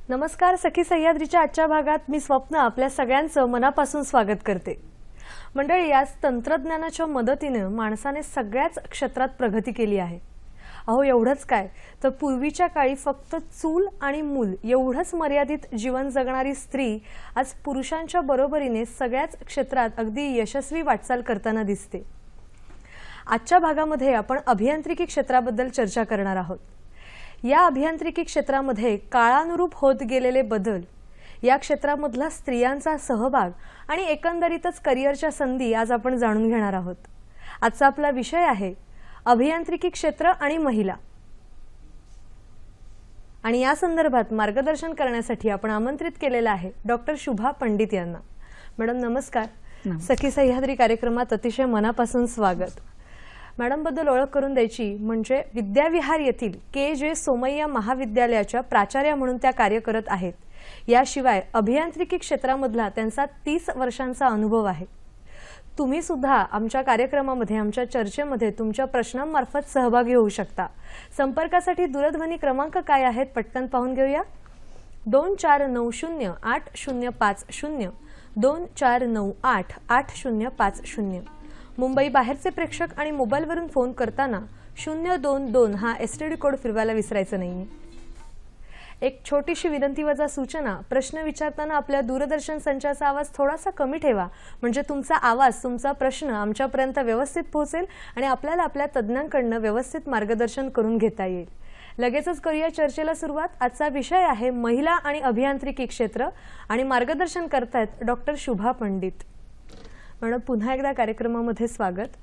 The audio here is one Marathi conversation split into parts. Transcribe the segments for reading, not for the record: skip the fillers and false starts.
नमस्कार सखी सह्याद्रीच्या आजच्या भागात मी स्वप्न आपल्या सगळ्यांचं मनापासून स्वागत करते। मंडळी, याच तंत्रज्ञानाच्या मदतीने माणसाने सगळ्याच क्षेत्रात प्रगती केली आहे। अहो एवढंच काय तर पूर्वीच्या काळी फक्त चूल आणि मूल एवढंच मर्यादित जीवन जगणारी स्त्री आज पुरुषांच्या बरोबरीने सगळ्याच क्षेत्रात अगदी यशस्वी वाटचाल करताना दिसते। आजच्या भागामध्ये आपण अभियांत्रिकी क्षेत्राबद्दल चर्चा करणार आहोत। या अभियांत्रिकी क्षेत्रामध्ये काळानुरूप होत गेलेले बदल, या क्षेत्रामधला स्त्रियांचा सहभाग आणि एकंदरीतच करिअरच्या संधी आज आपण जाणून घेणार आहोत। आजचा आपला विषय आहे अभियांत्रिकी क्षेत्र आणि महिला। आणि या संदर्भात मार्गदर्शन करण्यासाठी आपण आमंत्रित केलेला आहे डॉक्टर शुभा पंडित यांना। मॅडम नमस्कार। सखी सह्याद्री कार्यक्रमात अतिशय मनापासून स्वागत। मॅडम बद्दल ओळख करून द्यायची म्हणजे विद्याविहार येथील के.जे. सोमय्या महाविद्यालयाच्या प्राचार्या म्हणून त्या कार्य करत आहेत। याशिवाय अभियांत्रिकी क्षेत्रामधला त्यांचा 30 वर्षांचा अनुभव आहे। तुम्ही सुद्धा आमच्या कार्यक्रमामध्ये, आमच्या चर्चेमध्ये तुमच्या प्रश्नांमार्फत सहभागी होऊ शकता। संपर्कासाठी दूरध्वनी क्रमांक काय आहेत पटकन पाहून घेऊया। 24908050 24988050। मुंबई बाहेरचे प्रेक्षक आणि मोबाईलवरून फोन करताना 022 हा एसटीडी कोड फिरवायला विसरायचं नाही। एक छोटीशी विनंती वजा सूचना, प्रश्न विचारताना आपल्या दूरदर्शन संचाचा आवाज थोडासा कमी ठेवा, म्हणजे तुमचा आवाज, तुमचा प्रश्न आमच्यापर्यंत व्यवस्थित पोहोचेल आणि आपल्याला आपल्या तज्ञांकडून व्यवस्थित मार्गदर्शन करून घेता येईल। लगेचच करूया चर्चेला सुरुवात। आजचा विषय आहे महिला आणि अभियांत्रिकी क्षेत्र आणि मार्गदर्शन करतायत डॉक्टर शुभा पंडित। मॅडम पुन्हा एकदा कार्यक्रमामध्ये स्वागत।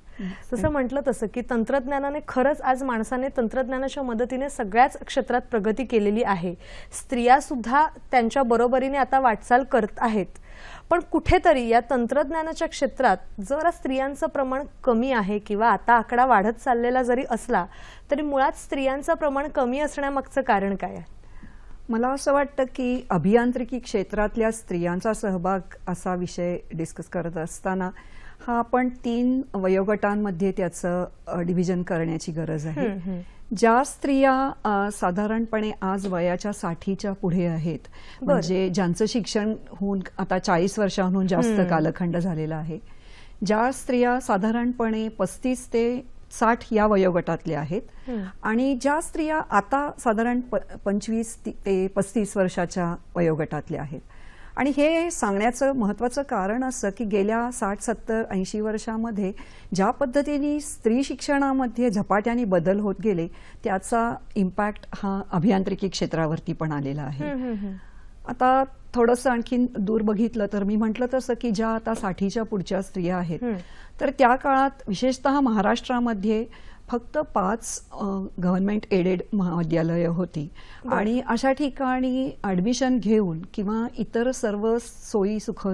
जसं म्हटलं तसं की तंत्रज्ञानाने खरंच आज माणसाने तंत्रज्ञानाच्या मदतीने सगळ्याच क्षेत्रात प्रगती केलेली आहे। स्त्रिया सुद्धा त्यांच्या बरोबरीने आता वाटचाल करत आहेत, पण कुठेतरी या तंत्रज्ञानाच्या क्षेत्रात जरा स्त्रियांचं प्रमाण कमी आहे किंवा आता आकडा वाढत चाललेला जरी असला तरी मुळात स्त्रियांचं प्रमाण कमी असण्यामागचं कारण काय आहे? मला असं वाटतं की अभियांत्रिकी क्षेत्रातल्या स्त्रियांचा सहभाग असा विषय डिस्कस करत असताना हा आपण 3 वयोगटांमध्ये त्याचं डिव्हिजन करण्याची गरज आहे। ज्या स्त्रिया साधारणपणे आज वयाच्या 60च्या पुढे आहेत, म्हणजे ज्यांचं शिक्षण होऊन आता 40 वर्षांहून जास्त कालखंड झालेला आहे, ज्या स्त्रिया साधारणपणे 35 ते 60 या वयोगटातल्या आहेत, आणि ज्या स्त्रिया आता साधारण 25 ते 35 वर्षाच्या वयोगटातल्या आहेत। आणि हे सांगण्याचं महत्त्वाचं कारण असं की गेल्या 60, 70, 80 वर्षामध्ये ज्या पद्धतीने स्त्री शिक्षणामध्ये झपाट्याने बदल होत गेले त्याचा इम्पॅक्ट हा अभियांत्रिकी क्षेत्रावरती पण आलेला आहे। आता थोडंसं आणखीन दूर बघितलं तर मी म्हटलं तसं की ज्या आता 60च्या पुढच्या स्त्रिया आहेत तर त्या काळात विशेषतः महाराष्ट्रामध्ये फक्त 5 गव्हर्नमेंट एडेड महाविद्यालयं होती, आणि अशा ठिकाणी ॲडमिशन घेऊन किंवा इतर सर्व सोयी सुख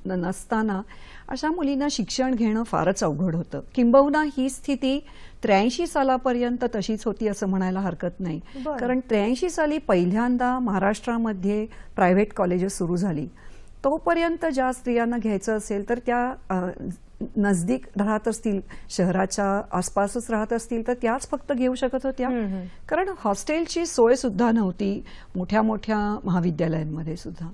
नसताना अशा मुलींना शिक्षण घेणं फारच अवघड होतं। किंबहुना ही स्थिती 83 सालापर्यंत तशीच होती असं म्हणायला हरकत नाही, कारण 83 साली पहिल्यांदा महाराष्ट्रामध्ये प्रायव्हेट कॉलेजेस सुरू झाली। तोपर्यंत ज्या स्त्रियांना घ्यायचं असेल तर त्या नजदीक राहत असतील, शहराच्या आसपासच राहत असतील तर त्याच फक्त घेऊ शकत होत्या, कारण हॉस्टेलची सोय सुद्धा नव्हती मोठ्या मोठ्या महाविद्यालयांमध्ये सुद्धा।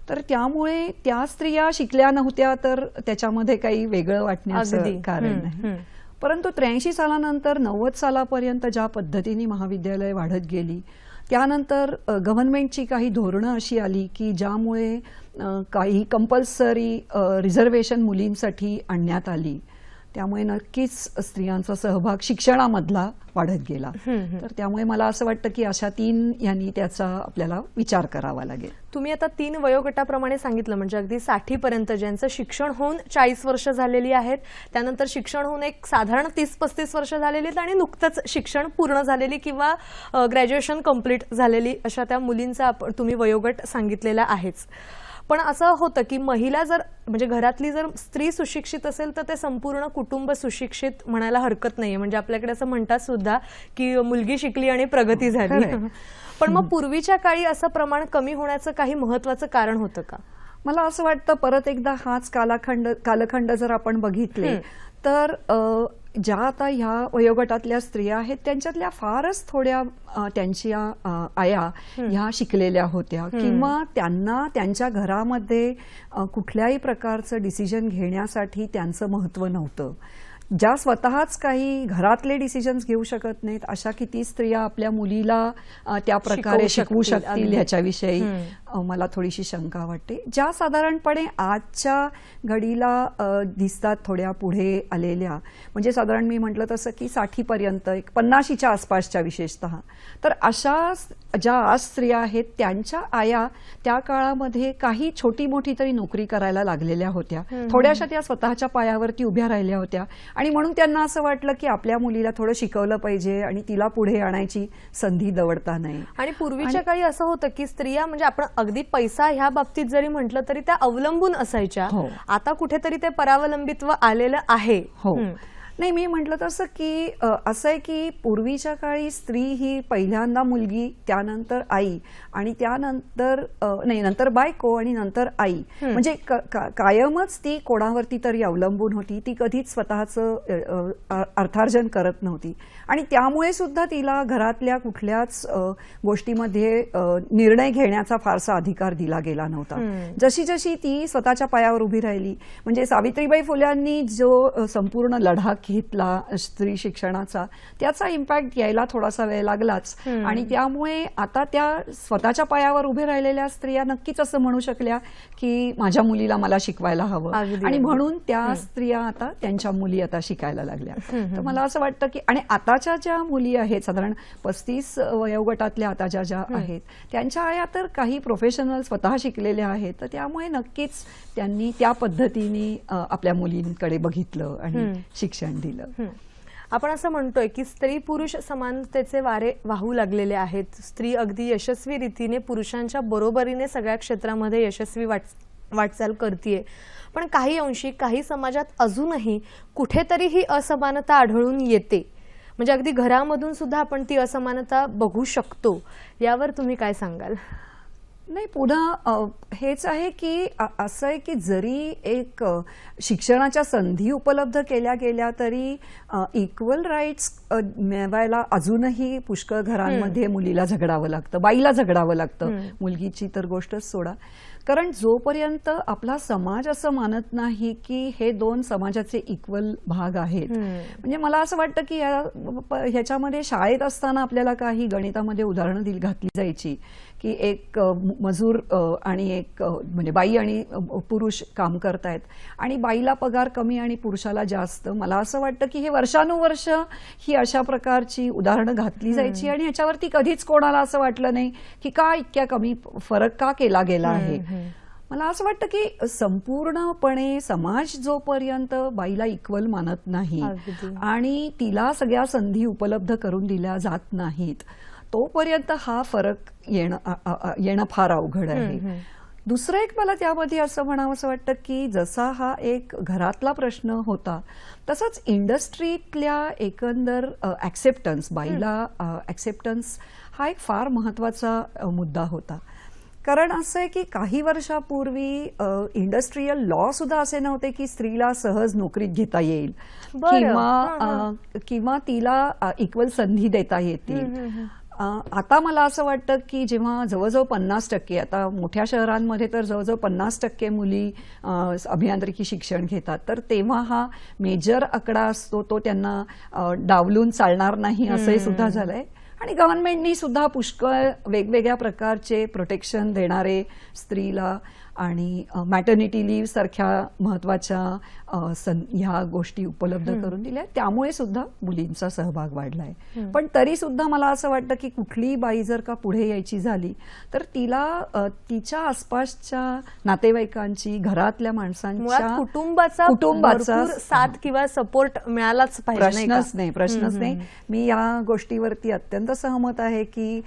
तर त्यामुळे त्या स्त्रिया शिकल्या नव्हत्या तर त्याच्यामध्ये काही वेगळं वाटण्याचं कारण नाही। परंतु 83 सालानंतर 90 सालापर्यंत ज्या पद्धतीने महाविद्यालय वाढत गेली, त्यानंतर गव्हर्नमेंटची काही धोरणं अशी आली की ज्यामुळे काही कंपल्सरी रिझर्वेशन मुलींसाठी आणण्यात आली, त्यामुळे नक्कीच स्त्रियांचा सहभाग शिक्षणामधला वाढत गेला। तर त्यामुळे मला असं वाटतं की अशा 3 यांनी त्याचा आपल्याला विचार करावा लागेल। तुम्ही आता 3 वयोगटाप्रमाणे सांगितलं, म्हणजे अगदी 60 पर्यंत ज्यांचं शिक्षण होऊन 40 वर्ष झालेली आहेत, त्यानंतर शिक्षण होऊन एक साधारण 30-35 वर्ष झालेली आहेत, आणि नुकतंच शिक्षण पूर्ण झालेली किंवा ग्रॅज्युएशन कंप्लीट झालेली अशा त्या मुलींचा तुम्ही वयोगट सांगितलेला आहेच। पण असं होतं की महिला जर, म्हणजे घरातली जर स्त्री सुशिक्षित असेल तर ते संपूर्ण कुटुंब सुशिक्षित म्हणायला हरकत नाहीये। म्हणजे आपल्याकडे असं म्हणतात सुद्धा की मुलगी शिकली आणि प्रगती झाली। पण मग पूर्वीच्या काळी असं प्रमाण कमी होण्याचं काही महत्त्वाचं कारण होतं का? मला असं वाटतं परत एकदा हाच कालखंड जर आपण बघितले तर ज्या आता ह्या वयोगटातल्या स्त्रिया आहेत त्यांच्यातल्या फारच थोड्या त्यांच्या आया ह्या शिकलेल्या होत्या किंवा त्यांना त्यांच्या घरामध्ये कुठल्याही प्रकारचं डिसिजन घेण्यासाठी त्यांचं महत्त्व नव्हतं. ज्या स्वतःच काही घरातले डिसिजन्स घेऊ शकत नाहीत अशा किती स्त्रिया आपल्या मुलीला त्या प्रकारे शिकवू शकतील ह्याच्याविषयी मला थोडीशी शंका वाटते. ज्या साधारणपणे आजच्या घडीला दिसतात थोड्या पुढे आलेल्या, म्हणजे साधारण मी म्हटलं तसं की 60 पर्यंत 50च्या आसपासच्या विशेषतः, तर अशा ज्या आज स्त्रिया आहेत त्यांच्या आया त्या काळामध्ये काही छोटी मोठी तरी नोकरी करायला लागलेल्या होत्या. थोड्याशा त्या स्वतःच्या पायावरती उभ्या राहिल्या होत्या आणि म्हणून त्यांना असं वाटलं की आपल्या मुलीला थोडं शिकवलं पाहिजे आणि तिला पुढे आणायची संधी दवडता नाही. आणि पूर्वीच्या काळी असं होतं की स्त्रिया म्हणजे आपण अगदी पैसा ह्या बाबतीत जरी म्हटलं तरी त्या अवलंबून असायच्या. आता कुठेतरी ते परावलंबित्व आलेलं आहे. हो, नाही मी म्हटलं तसं की असं आहे की पूर्वीच्या काळी स्त्री ही पहिल्यांदा मुलगी, त्यानंतर आई आणि त्यानंतर नंतर बायको आणि नंतर आई, म्हणजे कायमच ती कोणावरती तरी अवलंबून होती. ती कधीच स्वतःचं अर्थार्जन करत नव्हती आणि त्यामुळे सुद्धा तिला घरातल्या कुठल्याच गोष्टीमध्ये निर्णय घेण्याचा फारसा अधिकार दिला गेला नव्हता. जशी जशी ती स्वतःच्या पायावर उभी राहिली, म्हणजे सावित्रीबाई फुल्यांनी जो संपूर्ण लढा घेतला स्त्री शिक्षणाचा, त्याचा इम्पॅक्ट यायला थोडासा वेळ लागलाच आणि त्यामुळे आता त्या स्वतःच्या पायावर उभे राहिलेल्या स्त्रिया नक्कीच असं म्हणू शकल्या की माझ्या मुलीला मला शिकवायला हवं आणि म्हणून त्या स्त्रिया आता त्यांच्या मुली आता शिकायला लागल्या. तर मला असं वाटतं की आणि आताच्या ज्या मुली आहेत साधारण 35 वयोगटातल्या आता ज्या आहेत त्यांच्या आया तर काही प्रोफेशनल स्वतः शिकलेल्या आहेत, तर त्यामुळे नक्कीच त्यांनी त्या पद्धतीने आपल्या मुलींकडे बघितलं आणि शिक्षण दिलं. आपण असं म्हणतोय की स्त्री पुरुष समानतेचे वारे वाहू लागलेले आहेत. स्त्री अगदी यशस्वी रीतीने पुरुषांच्या बरोबरीने सगळ्या क्षेत्रामध्ये यशस्वी वाटचाल करतेय, पण काही अंशी काही समाजात अजूनही कुठेतरी ही असमानता आढळून येते. म्हणजे अगदी घरामधून सुद्धा आपण ती असमानता बघू शकतो. यावर तुम्ही काय सांगाल? नाही, पुन्हा हेच आहे की असं आहे की जरी एक शिक्षणाच्या संधी उपलब्ध केल्या गेल्या तरी इक्वल राईट्स मिळवायला अजूनही पुष्कळ घरांमध्ये मुलीला झगडावं लागतं, बाईला झगडावं लागतं. मुलगीची तर गोष्टच सोडा, कारण जोपर्यंत आपला समाज असं मानत नाही की हे दोन समाजाचे इक्वल भाग आहेत. म्हणजे मला असं वाटतं की ह्याच्यामध्ये शाळेत असताना आपल्याला काही गणितामध्ये उदाहरणं घातली जायची की एक मजूर आणि एक म्हणजे बाई आणि पुरुष काम करतायत आणि बाईला पगार कमी आणि पुरुषाला जास्त. मला असं वाटतं की हे वर्षानुवर्ष ही अशा प्रकारची उदाहरणं घातली जायची आणि ह्याच्यावरती कधीच कोणाला असं वाटलं नाही की का इतक्या कमी फरक का केला गेला आहे. मला असं वाटतं की संपूर्णपणे समाज जोपर्यंत बाईला इक्वल मानत नाही आणि तिला सगळ्या संधी उपलब्ध करून दिल्या जात नाहीत तोपर्यंत हा फरक येणं फार अवघड आहे. दुसरं एक मला त्यामध्ये असं म्हणावंसं वाटतं की जसा हा एक घरातला प्रश्न होता तसंच इंडस्ट्रीतल्या एकंदर ऍक्सेप्टन्स, बाईला ऍक्सेप्टन्स हा एक फार महत्वाचा मुद्दा होता. कारण असं आहे की काही वर्षापूर्वी इंडस्ट्रियल लॉ सुद्धा असे नव्हते की स्त्रीला सहज नोकरीत घेता येईल किंवा तिला इक्वल संधी देता येतील. आता मला असं वाटतं की जेव्हा जवळजवळ 50%, आता मोठ्या शहरांमध्ये तर जवळजवळ 50% मुली अभियांत्रिकी शिक्षण घेतात, तर तेव्हा हा मेजर आकडा असतो तो त्यांना डावलून चालणार नाही असंही सुद्धा झालंय. आणि गव्हर्नमेंटनी सुद्धा पुष्कळ वेगवेगळ्या प्रकारचे प्रोटेक्शन देणारे स्त्रीला आणि मॅटर्निटी लिव्ह सारख्या महत्वाच्या ह्या गोष्टी उपलब्ध करून दिल्या, त्यामुळे सुद्धा मुलींचा सहभाग वाढलाय. पण तरी सुद्धा मला असं वाटतं की कुठलीही बाई जर का पुढे यायची झाली तर तिला तिच्या आसपासच्या नातेवाईकांची, घरातल्या माणसांच्या, कुटुंबाचा साथ किंवा सपोर्ट मिळालाच पाहिजे. प्रश्नच नाही. मी या गोष्टीवरती अत्यंत सहमत आहे की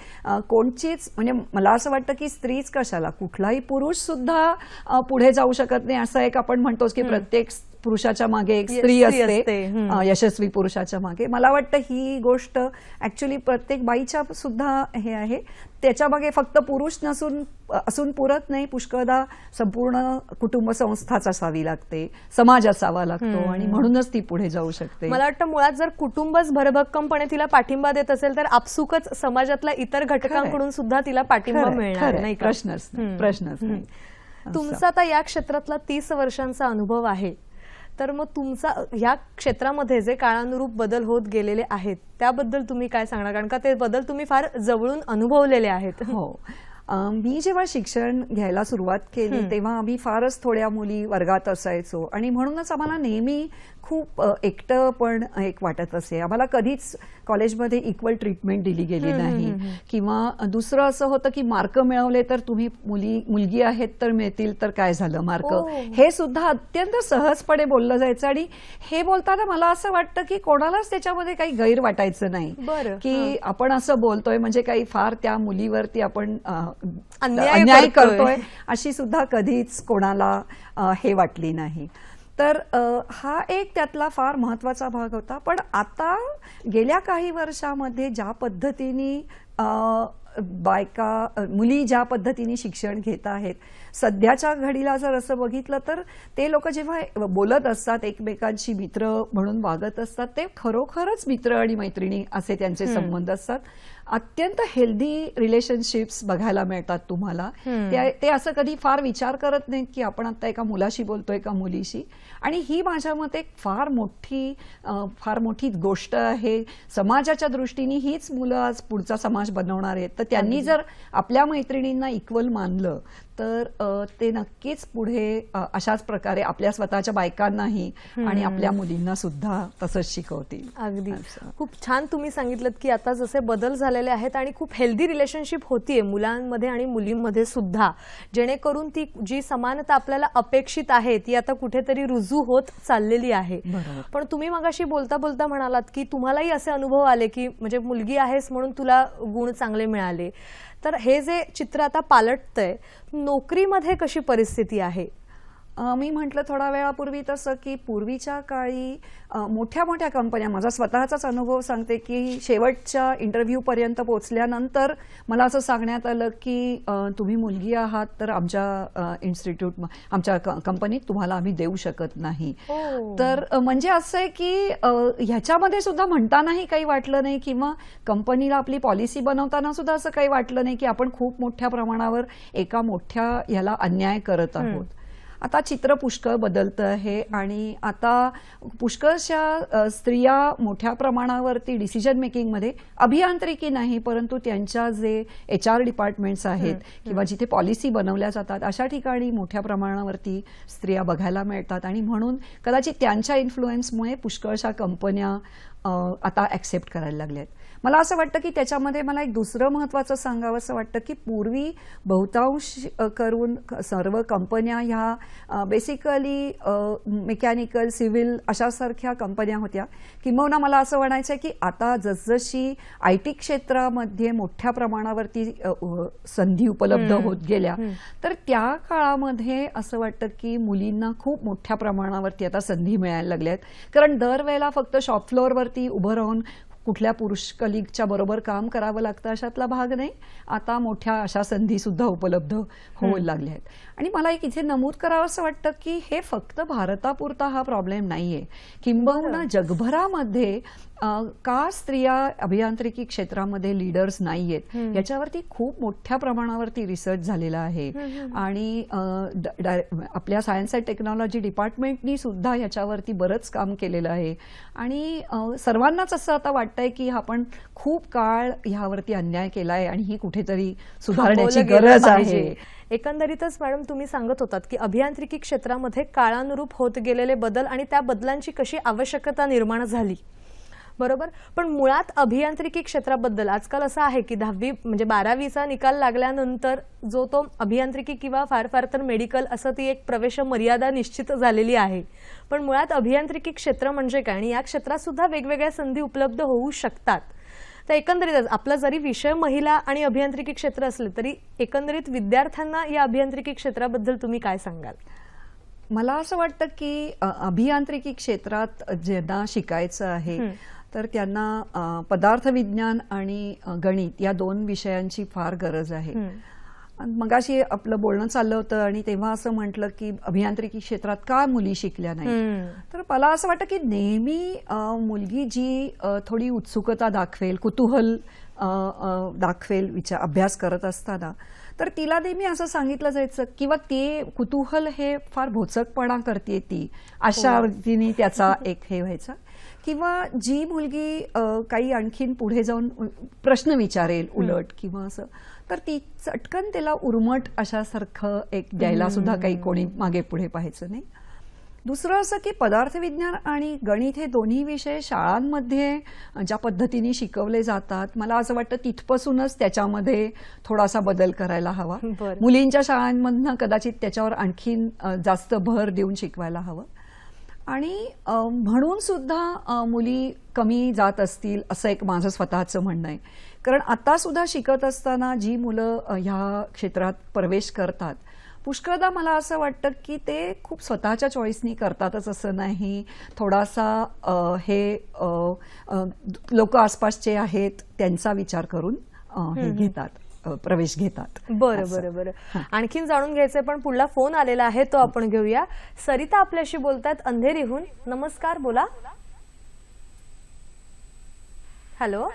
कोणचीच, म्हणजे मला असं वाटतं की स्त्रीच कशाला, कुठलाही पुरुष सुद्धा पुढे जाऊ शकत नाही. असं एक आपण म्हणतोच की प्रत्येक पुरुषाच्या मागे एक Yes, स्त्री स्त्री असते, असते. यशस्वी पुरुषाच्या मागे. मला वाटतं ही गोष्ट ऍक्च्युली प्रत्येक बाईच्या सुद्धा हे आहे. त्याच्या मागे फक्त पुरुष असून पुरत नाही, पुष्कळदा संपूर्ण कुटुंब संस्थाच असावी लागते, समाज असावा लागतो आणि म्हणूनच ती पुढे जाऊ शकते. मला वाटतं मुळात जर कुटुंबच भरभक्कमपणे तिला पाठिंबा देत असेल तर आपसुकच समाजातल्या इतर घटकांकडून सुद्धा तिला पाठिंबा मिळणार नाही का? प्रश्नच नाही. तुमचा आता या क्षेत्रातला 30 वर्षांचा अनुभव आहे, तर मग तुमचा या क्षेत्रामध्ये जे काळानुरूप बदल होत गेलेले आहेत त्याबद्दल तुम्ही काय सांगणार, कारण का ते बदल तुम्ही फार जवळून अनुभवलेले आहेत. हो. मी जेव्हा शिक्षण घ्यायला सुरुवात केली तेव्हा आम्ही फारच थोड्या मुली वर्गात असायचो आणि म्हणूनच आम्हाला नेहमी खूप एकटं पण एक वाटत असे. आम्हाला कधीच कॉलेजमध्ये इक्वल ट्रीटमेंट दिली गेली नाही किंवा दुसरं असं होतं की मार्क मिळवले तर तुम्ही मुलगी आहेत तर मिळतील तर काय झालं मार्क, हे सुद्धा अत्यंत सहजपणे बोललं जायचं. आणि हे बोलताना मला असं वाटतं की कोणालाच त्याच्यामध्ये काही गैर वाटायचं नाही की आपण असं बोलतोय म्हणजे काही फार त्या मुलीवरती आपण अन्याय करतोय अशी सुद्धा कधीच कोणाला हे वाटली नाही. तर हा एक त्यातला फार महत्वाचा भाग होता. पण आता गेल्या काही वर्षामध्ये ज्या पद्धतीने मुली ज्या पद्धतीने शिक्षण घेत आहेत, सध्याच्या घडीला जर असं बघितलं तर ते लोक जेव्हा बोलत असतात, एकमेकांशी मित्र म्हणून वागत असतात, ते खरोखरच मित्र आणि मैत्रिणी असे त्यांचे संबंध असतात. अत्यंत हेल्दी रिलेशनशिप्स बघायला मिळतात तुम्हाला. ते असं कधी फार विचार करत नाहीत की आपण आता एका मुलाशी बोलतोय का मुलीशी. आणि ही माझ्या मते फार मोठी गोष्ट आहे. समाजाच्या दृष्टीने हीच मुलं आज पुढचा समाज बनवणार आहेत. तर त्यांनी जर आपल्या मैत्रिणींना इक्वल मानलं तर ते नक्कीच पुढे अशाच प्रकारे आपल्या स्वतःच्या बायकांनाही आणि आपल्या मुलींना सुद्धा तसंच शिकवतील. अगदी खूप छान तुम्ही सांगितलं की आता जसे बदल झालेले आहेत आणि खूप हेल्दी रिलेशनशिप होतीये मुलांमध्ये आणि मुलींमध्ये सुद्धा, जेणेकरून ती जी समानता आपल्याला अपेक्षित आहे ती आता कुठेतरी रुजू होत चाललेली आहे. पण तुम्ही मगाशी बोलता बोलता म्हणालात की तुम्हालाही असे अनुभव आले की म्हणजे मुलगी आहेस म्हणून तुला गुण चांगले मिळाले. तर हे जे चित्र आता पालटतंय, नोकरीमध्ये कशी परिस्थिती आहे? मी म्हटलं थोडा वेळापूर्वी तसं की पूर्वीच्या काळी मोठ्या मोठ्या कंपन्या, माझा स्वतःचाच अनुभव सांगते की शेवटच्या इंटरव्ह्यूपर्यंत पोहोचल्यानंतर मला असं सांगण्यात आलं की तुम्ही मुलगी आहात तर आमच्या आमच्या कंपनीत तुम्हाला आम्ही देऊ शकत नाही. तर म्हणजे असं आहे की ह्याच्यामध्ये सुद्धा म्हणतानाही काही वाटलं नाही किंवा कंपनीला आपली पॉलिसी बनवताना सुद्धा असं काही वाटलं नाही की आपण खूप मोठ्या प्रमाणावर एका मोठ्या ह्याला अन्याय करत आहोत. आता चित्र पुष्कळ बदलतं आहे आणि आता पुष्कळशा स्त्रिया मोठ्या प्रमाणावरती डिसिजन मेकिंगमध्ये, अभियांत्रिकी नाही परंतु त्यांच्या जे HR डिपार्टमेंट्स आहेत किंवा जिथे पॉलिसी बनवल्या जातात अशा ठिकाणी मोठ्या प्रमाणावरती स्त्रिया बघायला मिळतात. आणि म्हणून कदाचित त्यांच्या इन्फ्लुएन्समुळे पुष्कळशा कंपन्या आता ऍक्सेप्ट करायला लागल्यात. मला असं वाटतं की त्याच्यामध्ये मला एक दुसरं महत्वाचं सांगावं असं वाटतं की पूर्वी बहुतांश करून सर्व कंपन्या ह्या बेसिकली मेकॅनिकल, सिव्हिल अशासारख्या कंपन्या होत्या. किंबहुना मला असं म्हणायचं की आता जसजशी IT क्षेत्रामध्ये मोठ्या प्रमाणावरती संधी उपलब्ध होत गेल्या तर त्या काळामध्ये असं वाटतं की मुलींना खूप मोठ्या प्रमाणावरती आता संधी मिळायला लागल्यात. कारण दरवेळेला फक्त शॉप फ्लोअरवरती उभं राहून कुठल्या पुरुष कलिगच्या बरोबर काम करावं लागतं अशातला भाग नाही. आता मोठ्या अशा संधी सुद्धा उपलब्ध होऊ लागल्या आहेत. आणि मला एक इथे नमूद करावं असं वाटतं की हे फक्त भारतापुरता हा प्रॉब्लेम नाहीये, किंबहुना जगभरामध्ये का स्त्रिया अभियांत्रिकी क्षेत्रामध्ये लीडर्स नाहीयेत याच्यावरती खूप मोठ्या प्रमाणावरती रिसर्च झालेला आहे. आणि आपल्या सायन्स अँड टेक्नॉलॉजी डिपार्टमेंटनी सुद्धा याच्यावरती बरंच काम केलेलं आहे. आणि सर्वांनाच असं आता वाटतंय की आपण खूप काळ ह्यावरती अन्याय केलाय आणि ही कुठेतरी सुधारण्याची गरज आहे. एकंदरीतच मॅडम तुम्ही सांगत होतात की अभियांत्रिकी क्षेत्रामध्ये काळानुरूप होत गेलेले बदल आणि त्या बदलांची कशी आवश्यकता निर्माण झाली, बरोबर. पण मुळात अभियांत्रिकी क्षेत्राबद्दल आजकाल असं आहे की 10वी म्हणजे 12वीचा निकाल लागल्यानंतर जो तो अभियांत्रिकी किंवा फार फार तर मेडिकल असं ती एक प्रवेश मर्यादा निश्चित झालेली आहे. पण मुळात अभियांत्रिकी क्षेत्र म्हणजे काय आणि या क्षेत्रात सुद्धा वेगवेगळ्या संधी उपलब्ध होऊ शकतात. तर एकंदरीतच आपला जरी विषय महिला आणि अभियांत्रिकी क्षेत्र असले तरी एकंदरीत विद्यार्थ्यांना या अभियांत्रिकी क्षेत्राबद्दल तुम्ही काय सांगाल? मला असं वाटतं की अभियांत्रिकी क्षेत्रात ज्यांना शिकायचं आहे तर त्यांना पदार्थ विज्ञान आणि गणित या 2 विषयांची फार गरज आहे. मगाशी आपलं बोलणं चाललं होतं आणि तेव्हा असं म्हटलं की अभियांत्रिकी क्षेत्रात का मुली शिकल्या नाही. तर मला असं वाटतं की नेहमी मुलगी जी थोडी उत्सुकता दाखवेल, कुतूहल दाखवेल अभ्यास करत असताना, तर तिला नेहमी असं सांगितलं जायचं किंवा ते कुतूहल हे फार भोचकपणा करते ती, अशा रीतीने त्याचा एक हे व्हायचा. किंवा जी मुलगी काही आणखीन पुढे जाऊन प्रश्न विचारेल उलट किंवा असं, तर ती चटकन त्याला उर्मट अशासारखं एक द्यायला सुद्धा काही कोणी मागे पुढे पाहायचं नाही. दुसरं असं की पदार्थविज्ञान आणि गणित हे दोन्ही विषय शाळांमध्ये ज्या पद्धतीने शिकवले जातात, मला असं वाटतं तिथपासूनच त्याच्यामध्ये थोडासा बदल करायला हवा. मुलींच्या शाळांमधनं कदाचित त्याच्यावर आणखीन जास्त भर देऊन शिकवायला हवं. आणि म्हणून सुद्धा मुली कमी जात असतील असं एक माझं स्वतःचं म्हणणं आहे. कारण आता सुद्धा शिकत असताना जी मुलं ह्या क्षेत्रात प्रवेश करतात, पुष्कळदा मला असं वाटतं की ते खूप स्वतःच्या चॉईसनी करतातच असं नाही. थोडासा हे लोक आसपासचे आहेत त्यांचा विचार करून हे घेतात, प्रवेश घेतात. बरं बरं बरं. आणखीन जाणून घ्यायचंय पण पुढला फोन आलेला आहे तो आपण घेऊया. सरिता आपल्याशी बोलतात अंधेरीहून. नमस्कार, बोला. हॅलो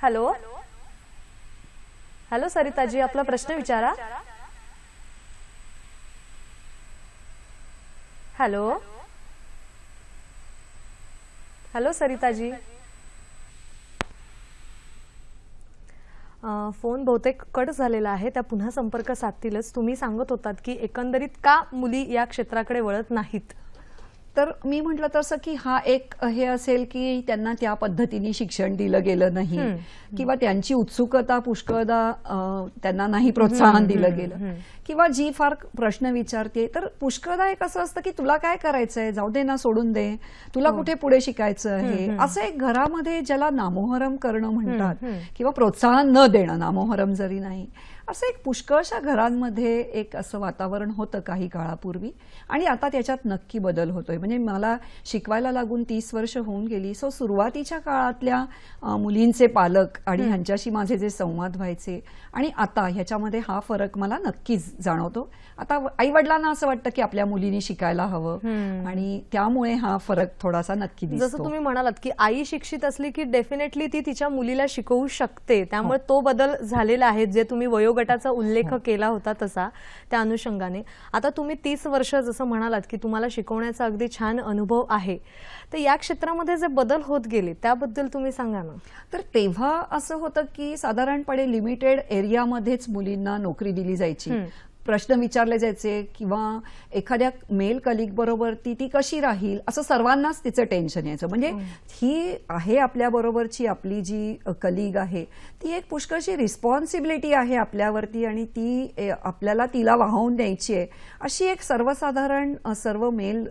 हॅलो हॅलो सरिताजी, आपला प्रश्न विचारा. Hello hello सरिताजी. फोन बहुतेक कट झालेला आहे, त्या पुन्हा संपर्क साधतीलच. तुम्ही सांगत होतात की एकंदरीत का मुली या क्षेत्राकडे वळत नाहीत. तर मी म्हटलं तसं की हा एक हे असेल की त्यांना त्या पद्धतीने शिक्षण दिलं गेलं नाही किंवा त्यांची उत्सुकता पुष्कळदा त्यांना नाही प्रोत्साहन दिलं गेलं, किंवा जी फार प्रश्न विचारते तर पुष्कळदा एक असं असतं की तुला काय करायचंय, जाऊ दे ना, सोडून दे, तुला कुठे पुढे शिकायचं आहे, असं एक घरामध्ये ज्याला नामोहरम करणं म्हणतात किंवा प्रोत्साहन न देणं, नामोहरम जरी नाही, असं एक पुष्कळशा घरांमध्ये एक असं वातावरण होतं काही काळापूर्वी. आणि आता त्याच्यात नक्की बदल होतोय. म्हणजे मला शिकवायला लागून 30 वर्ष होऊन गेली. सो सुरुवातीच्या काळातल्या मुलींचे पालक आणि ह्यांच्याशी माझे जे संवाद व्हायचे आणि आता ह्याच्यामध्ये हा फरक मला नक्कीच जाणवतो. आता आई वडिलांना असं वाटतं की आपल्या मुलींनी शिकायला हवं आणि त्यामुळे हा फरक थोडासा नक्की दिसतो. जसं तुम्ही म्हणालात की आई शिक्षित असली की डेफिनेटली ती तिच्या मुलीला शिकवू शकते, त्यामुळे तो बदल झालेला आहे. जे तुम्ही वयोगटाचा उल्लेख केला होता तसा, त्या अनुषंगाने आता तुम्ही 30 वर्ष जसं म्हणालात की तुम्हाला शिकवण्याचा अगदी छान अनुभव आहे, तर या क्षेत्रामध्ये जे बदल होत गेले त्याबद्दल तुम्ही सांगा ना. तर तेव्हा असं होतं की साधारणपणे लिमिटेड एरियामध्येच मुलींना नोकरी दिली जायची. प्रश्न विचारले जायचे किंवा एखाद्या मेल कलिग बरोबर ती कशी राहील असं सर्वांनाच तिचं टेन्शन यायचं. म्हणजे ही आहे आपल्या बरोबरची आपली जी कलिग आहे ती एक पुष्कळशी रिस्पॉन्सिबिलिटी आहे आपल्यावरती आणि ती आपल्याला तिला वाहवून द्यायची आहे, अशी एक सर्वसाधारण सर्व मेल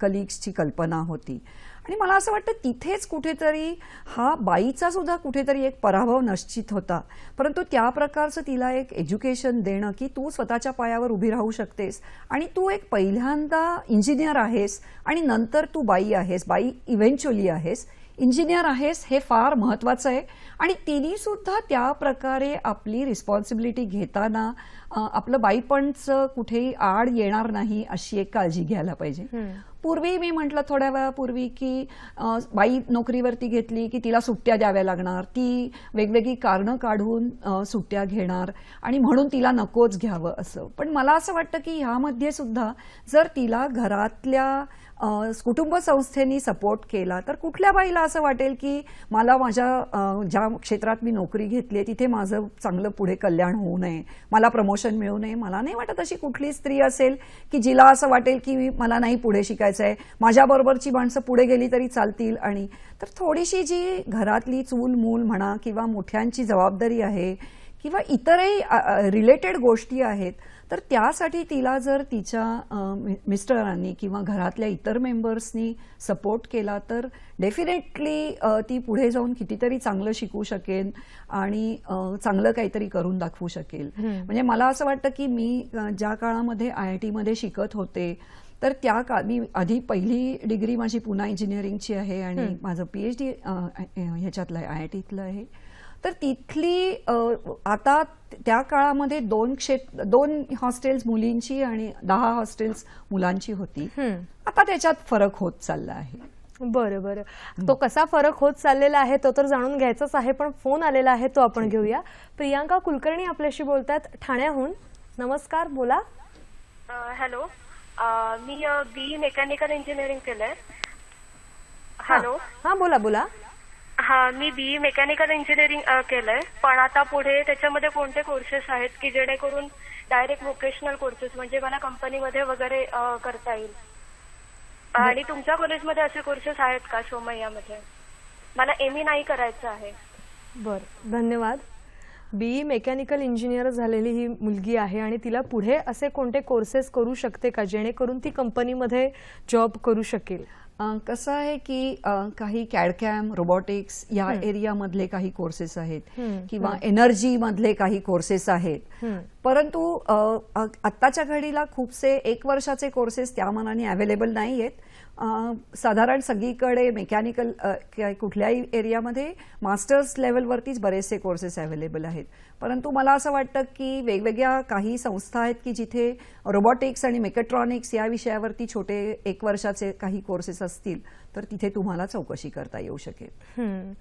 कलिग्सची कल्पना होती. आणि मला असं वाटतं तिथेच कुठेतरी हा बाईचा सुद्धा कुठेतरी एक पराभव निश्चित होता. परंतु त्या प्रकारचं तिला एक एज्युकेशन देणं की तू स्वतःच्या पायावर उभी राहू शकतेस आणि तू एक पहिल्यांदा इंजिनियर आहेस आणि नंतर तू बाई आहेस, बाई इव्हेंच्युअली आहेस, इंजिनियर आहेस, हे फार महत्वाचं आहे. आणि तिने सुद्धा त्या प्रकारे आपली रिस्पॉन्सिबिलिटी घेताना आपलं बाईपणचं कुठेही आड येणार नाही अशी एक काळजी घ्यायला पाहिजे. पूर्वी मी म्हटलं थोड्या वेळापूर्वी की बाई नोकरीवरती घेतली की तिला सुट्ट्या द्याव्या लागणार, ती वेगवेगळी कारणं काढून सुट्ट्या घेणार आणि म्हणून तिला नकोच घ्यावं असं. पण मला असं वाटतं की ह्यामध्ये सुद्धा जर तिला घरातल्या कुटुंब संस्थेनी सपोर्ट केला तर कुठल्या बाईला असं वाटेल की मला माझ्या ज्या क्षेत्रात मी नोकरी घेतली आहे तिथे माझं चांगलं पुढे कल्याण होऊ नये, मला प्रमोशन मिळू नये. मला नाही वाटत अशी कुठली स्त्री असेल की जिला असं वाटेल की मला नाही पुढे शिकायचं आहे, माझ्याबरोबरची माणसं पुढे गेली तरी चालतील. आणि तर थोडीशी जी घरातली चूल मूल म्हणा किंवा मोठ्यांची जबाबदारी आहे किंवा इतरही रिलेटेड गोष्टी आहेत, तर त्यासाठी तिला जर तिच्या मिस्टरांनी किंवा घरातल्या इतर मेंबर्सनी सपोर्ट केला तर डेफिनेटली ती पुढे जाऊन कितीतरी चांगलं शिकू शकेल आणि चांगलं काहीतरी करून दाखवू शकेल. म्हणजे मला असं वाटतं की मी ज्या काळामध्ये IIT मध्ये शिकत होते तर मी आधी पहिली डिग्री माझी पुणे इंजिनिअरिंगची आहे आणि माझं PhD ह्याच्यातलं आहे, IITतलं आहे. तर तिथली आता त्या काळामध्ये 2 हॉस्टेल्स मुलींची आणि 10 हॉस्टेल्स मुलांची होती. आता त्याच्यात फरक होत चालला आहे. बरं बरं. तो कसा फरक होत चाललेला आहे तो तर जाणून घ्यायचाच आहे, पण फोन आलेला आहे तो आपण घेऊया. प्रियांका कुलकर्णी आपल्याशी बोलतात ठाण्याहून. नमस्कार, बोला. Hello, me BE mechanical engineering केलंय. हॅलो. हा, बोला बोला. हा, मी BE मेकॅनिकल इंजिनिअरिंग केलंय, पण आता पुढे त्याच्यामध्ये कोणते कोर्सेस आहेत की जेणेकरून डायरेक्ट व्होकेशनल कोर्सेस म्हणजे मला कंपनीमध्ये वगैरे करता येईल? आणि तुमच्या कॉलेजमध्ये असे कोर्सेस आहेत का सोमय्यामध्ये? मला ME नाही करायचं आहे. बरं, धन्यवाद. BE मेकॅनिकल इंजिनियर झालेली ही मुलगी आहे आणि तिला पुढे असे कोणते कोर्सेस करू शकते का जेणेकरून ती कंपनीमध्ये जॉब करू शकेल? कसं आहे की काही कॅडकॅम, रोबोटिक्स या एरियामधले काही कोर्सेस आहेत किंवा एनर्जी मधले काही कोर्सेस आहेत. परंतु आत्ताच्या घडीला खूपसे 1 वर्षाचे कोर्सेस त्या मानाने अवेलेबल नाही आहेत. साधारण सगळीकडे मेकॅनिकल कुठल्याही एरियामध्ये मास्टर्स लेवलवरतीच बरेचसे कोर्सेस अवेलेबल आहेत. परंतु मला असं वाटतं की वेगवेगळ्या काही संस्था आहेत की जिथे रोबोटिक्स आणि मेकॅट्रॉनिक्स या विषयावरती छोटे 1 वर्षाचे काही कोर्सेस असतील तर तिथे तुम्हाला चौकशी करता येऊ शकेल.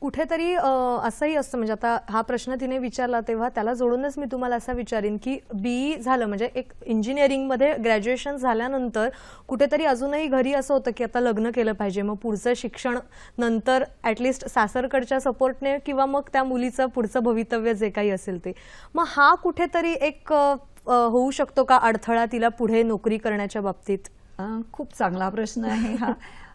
कुठेतरी असंही असतं, म्हणजे आता हा प्रश्न तिने विचारला तेव्हा त्याला जोडूनच मी तुम्हाला असा विचारीन की BE झालं म्हणजे एक इंजिनिअरिंगमध्ये ग्रॅज्युएशन झाल्यानंतर कुठेतरी अजूनही घरी असं होतं की आता लग्न केलं पाहिजे, मग पुढचं शिक्षण नंतर ॲटलिस्ट सासरकडच्या सपोर्टने किंवा मग त्या मुलीचं पुढचं भवितव्य जे काही असेल ते, मग हा कुठेतरी एक होऊ शकतो का अडथळा तिला पुढे नोकरी करण्याच्या बाबतीत? खूप चांगला प्रश्न आहे हा.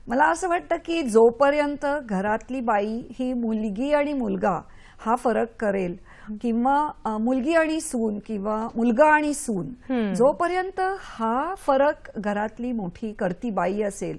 मला असं वाटतं की जोपर्यंत घरातली बाई ही मुलगी आणि मुलगा हा फरक करेल किंवा मुलगी आणि सून किंवा मुलगा आणि सून, जोपर्यंत हा फरक घरातली मोठी करती बाई असेल,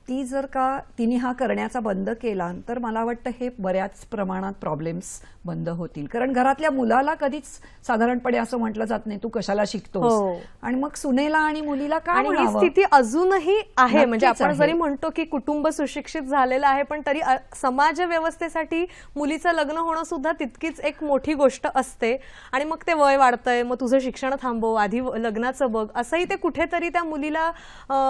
ती जर का तिने हा करण्याचा बंद केला तर मला वाटतं हे बऱ्याच प्रमाणात प्रॉब्लेम्स बंद होतील. कारण घरातल्या मुलाला कधीच साधारणपणे असं म्हटलं जात नाही तू कशाला शिकतोस, आणि मग सुनेला आणि मुलीला का आणि ही म्हणावं? स्थिती अजूनही आहे. म्हणजे आपण आहे. जरी म्हणतो की कुटुंब सुशिक्षित झालेलं आहे, पण तरी समाज व्यवस्थेसाठी मुलीचं लग्न होणं सुद्धा तितकीच एक मोठी गोष्ट असते. आणि मग ते वय वाढतंय, मग तुझं शिक्षण थांबव, आधी लग्नाचं बघ, असंही ते कुठेतरी त्या मुलीला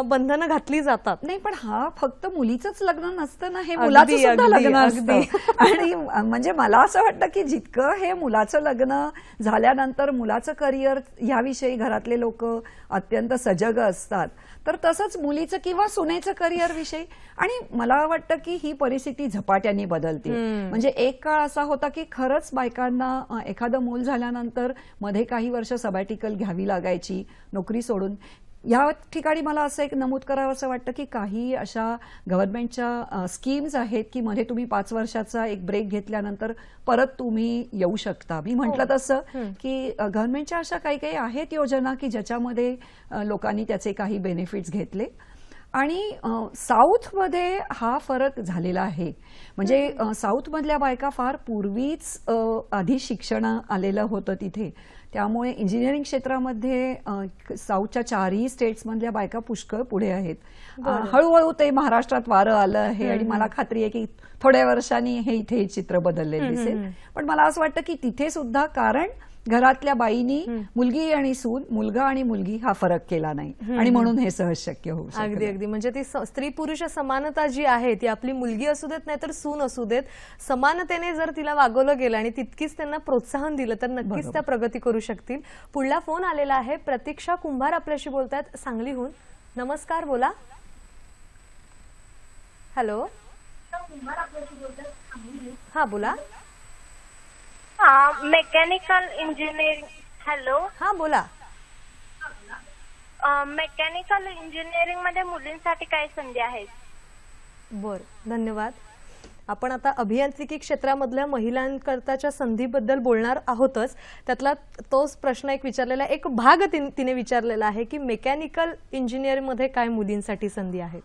बंधनं घातली जातात. नाही, पण हा फक्त मुलीचंच लग्न नसतं ना, हे मुलाचं सुद्धा लग्न असतं. आणि म्हणजे मला असं वाटतं की जितकं हे मुलाचं लग्न झाल्यानंतर मुलाचं करिअर ह्याविषयी घरातले लोक अत्यंत सजग असतात, तर तसंच मुलीचं किंवा सुनेचं करिअर विषयी. आणि मला वाटतं की ही परिस्थिती झपाट्याने बदलते. म्हणजे एक काळ असा होता की खरंच बायकांना एखादं मूल झाल्यानंतर मध्ये काही वर्ष सबॅटिकल घ्यावी लागायची नोकरी सोडून. या ठिकाणी मला असं एक नमूद करावं असं वाटतं की काही अशा गव्हर्नमेंटच्या स्कीम्स आहेत की मध्ये तुम्ही 5 वर्षाचा एक ब्रेक घेतल्यानंतर परत तुम्ही येऊ शकता. मी म्हटलं तसं की गव्हर्नमेंटच्या अशा काही काही आहेत योजना की ज्याच्यामध्ये लोकांनी त्याचे काही बेनिफिट्स घेतले. आणि साऊथमध्ये हा फरक झालेला आहे. म्हणजे साऊथमधल्या बायका फार पूर्वीच आधी शिक्षण आलेलं होतं तिथे, त्यामुळे इंजिनिअरिंग क्षेत्रामध्ये साऊथच्या 4ही स्टेट्समधल्या बायका पुष्कळ पुढे आहेत. हळूहळू ते महाराष्ट्रात वारं आलं आहे आणि मला खात्री आहे की थोड्या वर्षांनी हे इथे चित्र बदललेलं दिसेल. पण मला असं वाटतं की तिथे सुद्धा कारण घरातल्या बाईनी मुलगी आणि सून, मुलगा आणि मुलगी हा फरक केला नाही आणि म्हणून हे सहज शक्य होऊ शकतं. अगदी अगदी. म्हणजे ती स्त्री पुरुष समानता जी आहे ती आपली मुलगी असू देत नाही तर सून असू देत, समानतेने जर तिला वागवलं गेलं आणि तितकीच त्यांना प्रोत्साहन दिलं तर नक्कीच त्या प्रगती करू शकतील. पुढला फोन आलेला आहे. प्रतीक्षा कुंभार आपल्याशी बोलतात सांगलीहून. नमस्कार, बोला. हॅलो. हा, बोला. Mechanical engineering. हॅलो. हा, बोला. मेकॅनिकल इंजिनिअरिंग मध्ये मुलींसाठी काय संधी आहेत? बर, धन्यवाद. आपण आता अभियांत्रिकी क्षेत्रामधल्या महिलांकरताच्या संधीबद्दल बोलणार आहोतच. त्यातला तोच प्रश्न एक विचारलेला, एक भाग तिने विचारलेला आहे की मेकॅनिकल इंजिनिअरमध्ये काय मुलींसाठी संधी आहेत?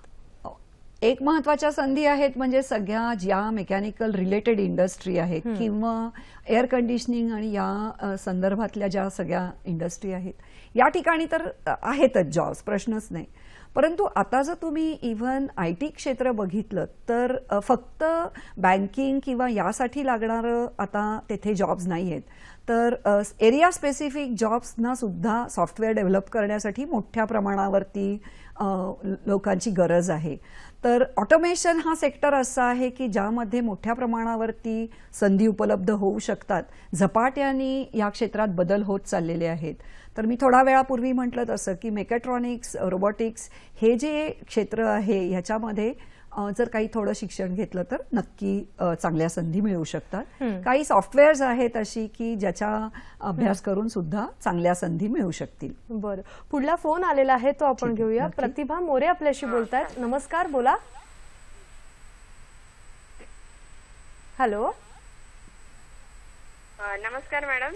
एक महत्वाच्या संधी आहेत म्हणजे सगळ्या ज्या मेकॅनिकल रिलेटेड इंडस्ट्री आहेत किंवा एअर कंडिशनिंग आणि या संदर्भातल्या ज्या सगळ्या इंडस्ट्री आहेत या ठिकाणी तर आहेतच जॉब्स, प्रश्नच नाही. परंतु आता जर तुम्ही इव्हन IT क्षेत्र बघितलं तर फक्त बँकिंग किंवा यासाठी लागणारं आता तेथे जॉब्स नाही आहेत, तर एरिया स्पेसिफिक जॉब्सना सुद्धा सॉफ्टवेअर डेव्हलप करण्यासाठी मोठ्या प्रमाणावरती लोकांची गरज आहे. तर ऑटोमेशन हा सेक्टर असा आहे की ज्यामध्ये मोठ्या प्रमाणावरती संधी उपलब्ध होऊ शकतात. झपाट्याने या क्षेत्रात बदल होत चाललेले आहेत. तर मी थोडा वेळापूर्वी म्हटलं तसं की मेकॅट्रॉनिक्स, रोबोटिक्स हे जे क्षेत्र आहे ह्याच्यामध्ये जर काही थोडं शिक्षण घेतलं तर नक्की चांगल्या संधी मिळू शकतात. काही सॉफ्टवेअर्स आहेत अशी की ज्याचा अभ्यास करून सुद्धा चांगल्या संधी मिळू शकतील. बरं, पुढला फोन आलेला आहे तो आपण घेऊया. प्रतिभा मोरे आपल्याशी बोलतायत. नमस्कार, बोला. हॅलो. नमस्कार मॅडम,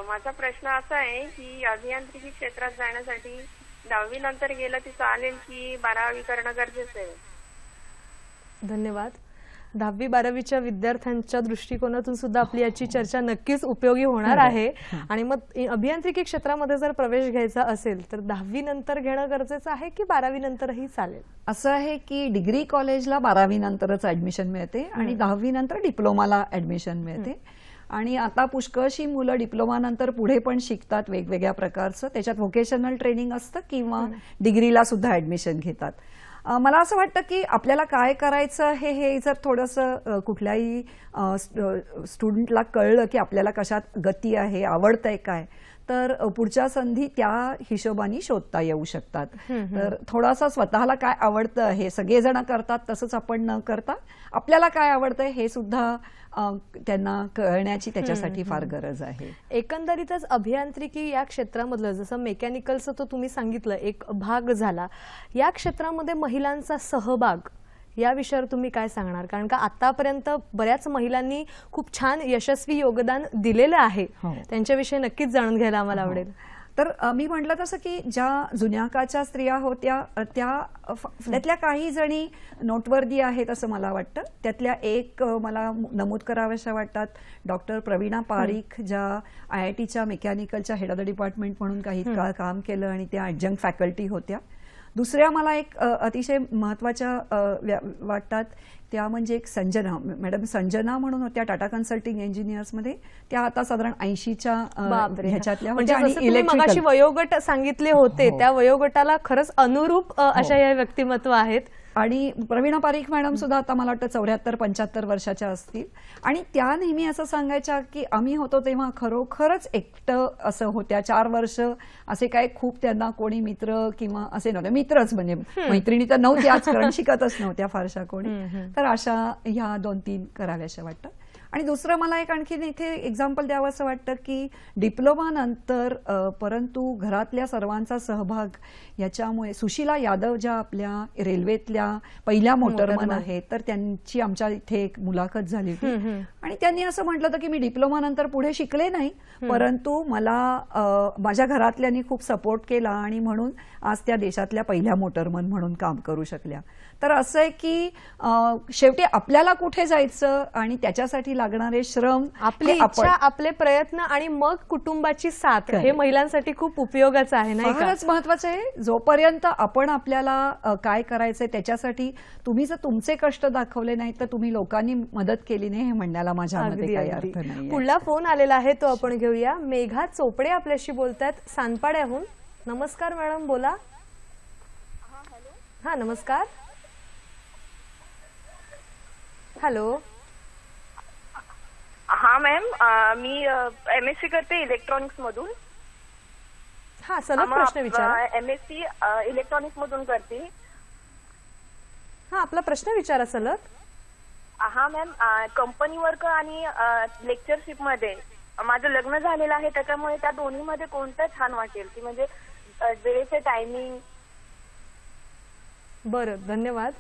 माझा प्रश्न असा आहे की अभियांत्रिकी क्षेत्रात जाण्यासाठी 10वी नंतर गेलं ती चालेल की 12वी करणं गरजेचं आहे? धन्यवाद. 10वी 12वीच्या विद्यार्थ्यांच्या दृष्टिकोनातून सुद्धा आपली याची चर्चा नक्कीच उपयोगी होणार आहे. आणि मग अभियांत्रिकी क्षेत्रामध्ये जर प्रवेश घ्यायचा असेल तर 10वी नंतर घेणं गरजेचं आहे की 12वी नंतरही चालेल? असं आहे की डिग्री कॉलेजला 12वी नंतरच ऍडमिशन मिळते आणि 10वी नंतर डिप्लोमाला ऍडमिशन मिळते. आणि आता पुष्कळशी मुलं डिप्लोमा नंतर पुढे पण शिकतात वेगवेगळ्या प्रकारचं. त्याच्यात व्होकेशनल ट्रेनिंग असतं किंवा डिग्रीला सुद्धा ऍडमिशन घेतात. मला असं वाटतं की आपल्याला काय करायचं आहे हे जर थोडंसं कुठल्याही स्टुडंटला कळलं की आपल्याला कशात गती आहे, आवडतंय काय, तर पुढच्या संधी त्या हिशोबाने शोधता येऊ शकतात. तर थोडासा स्वतःला काय आवडतं हे सगळेजण करतात तसंच आपण न करता आपल्याला काय आवडतंय हे सुद्धा त्यांना कळण्याची त्याच्यासाठी फार गरज आहे. एकंदरीतच अभियांत्रिकी या क्षेत्रामधलं जसं मेकॅनिकलचं तो तुम्ही सांगितलं एक भाग झाला, या क्षेत्रामध्ये महिलांचा सहभाग या विषयावर तुम्ही काय सांगणार? कारण का आतापर्यंत बऱ्याच महिलांनी खूप छान यशस्वी योगदान दिलेलं आहे. त्यांच्याविषयी नक्कीच जाणून घ्यायला आम्हाला आवडेल. तर मी म्हटलं तसं की ज्या जुन्या काळच्या स्त्रिया होत्या त्यातल्या काही जणी नोटवर्दी आहेत असं मला वाटतं. त्यातल्या एक मला नमूद कराव्याशा वाटतात डॉक्टर प्रवीणा पारीख, ज्या IITच्या मेकॅनिकलच्या हेड ऑफ द डिपार्टमेंट म्हणून काही काळ काम केलं आणि त्या ॲडजंक्ट फॅकल्टी होत्या. दुसऱ्या मला एक अतिशय महत्वाच्या वाटतात त्या म्हणजे एक संजना मॅडम, संजना म्हणून होत्या टाटा कन्सल्टिंग इंजिनियर्समध्ये. त्या आता साधारण 80च्या ह्याच्यातल्या म्हणजे मगाशी वयोगट सांगितले होते त्या वयोगटाला खरंच अनुरूप अशा या व्यक्तिमत्व आहेत. आणि प्रवीणा पारीख मॅडम सुद्धा आता मला वाटतं 74-75 वर्षाच्या असतील. आणि त्या नेहमी असं सांगायच्या की आम्ही होतो तेव्हा खरोखरच एकटं असं होत्या. 4 वर्ष असे काय खूप त्यांना कोणी मित्र किंवा असे नव्हते, मित्रच म्हणजे मैत्रिणी तर नव्हत्याच कारण शिकतच नव्हत्या फारशा कोणी. तर अशा ह्या 2-3 कराव्याशा वाटतात. आणि दुसरं मला एक आणखीन इथे एक्झाम्पल द्यावं असं वाटतं की डिप्लोमा नंतर परंतु घरातल्या सर्वांचा सहभाग याच्यामुळे सुशीला यादव ज्या आपल्या रेल्वेतल्या पहिल्या मोटरमन आहेत तर त्यांची आमच्या इथे एक मुलाखत झाली होती. आणि त्यांनी असं म्हटलं होतं की मी डिप्लोमा नंतर पुढे शिकले नाही, परंतु मला माझ्या घरातल्यांनी खूप सपोर्ट केला आणि म्हणून आज त्या देशातल्या पहिल्या मोटरमन म्हणून काम करू शकल्या. तर असं आहे की शेवटी आपल्याला कुठे जायचं आणि त्याच्यासाठी लागणारे श्रम, आपली इच्छा, आपले प्रयत्न आणि मग कुटुंबाची साथ हे महिलांसाठी खूप उपयोगाचं आहे. नाही, फारच महत्वाचं आहे. जोपर्यंत आपण आपल्याला काय करायचंय त्याच्यासाठी तुम्ही जर तुमचे कष्ट दाखवले नाही तर तुम्ही लोकांनी मदत केली नाही हे म्हणण्याला माझ्या मते काही अर्थ नाही. पुढला फोन आलेला आहे तो आपण घेऊया. मेघा चोपडे आपल्याशी बोलतायत सानपाड्याहून. नमस्कार मॅडम, बोला. हा, नमस्कार. हॅलो. हा मॅम, मी MSc करते इलेक्ट्रॉनिक्स मधून. हा, सलग प्रश्न विचारा. MSc इलेक्ट्रॉनिक्स मधून करते. हा, आपला प्रश्न विचारा सलग. हा मॅम, कंपनी वर्क आणि लेक्चरशिप मध्ये माझं लग्न झालेलं आहे त्याच्यामुळे त्या दोन्ही मध्ये कोणतं छान वाटेल की म्हणजे वेळेचे टायमिंग? बरं, धन्यवाद.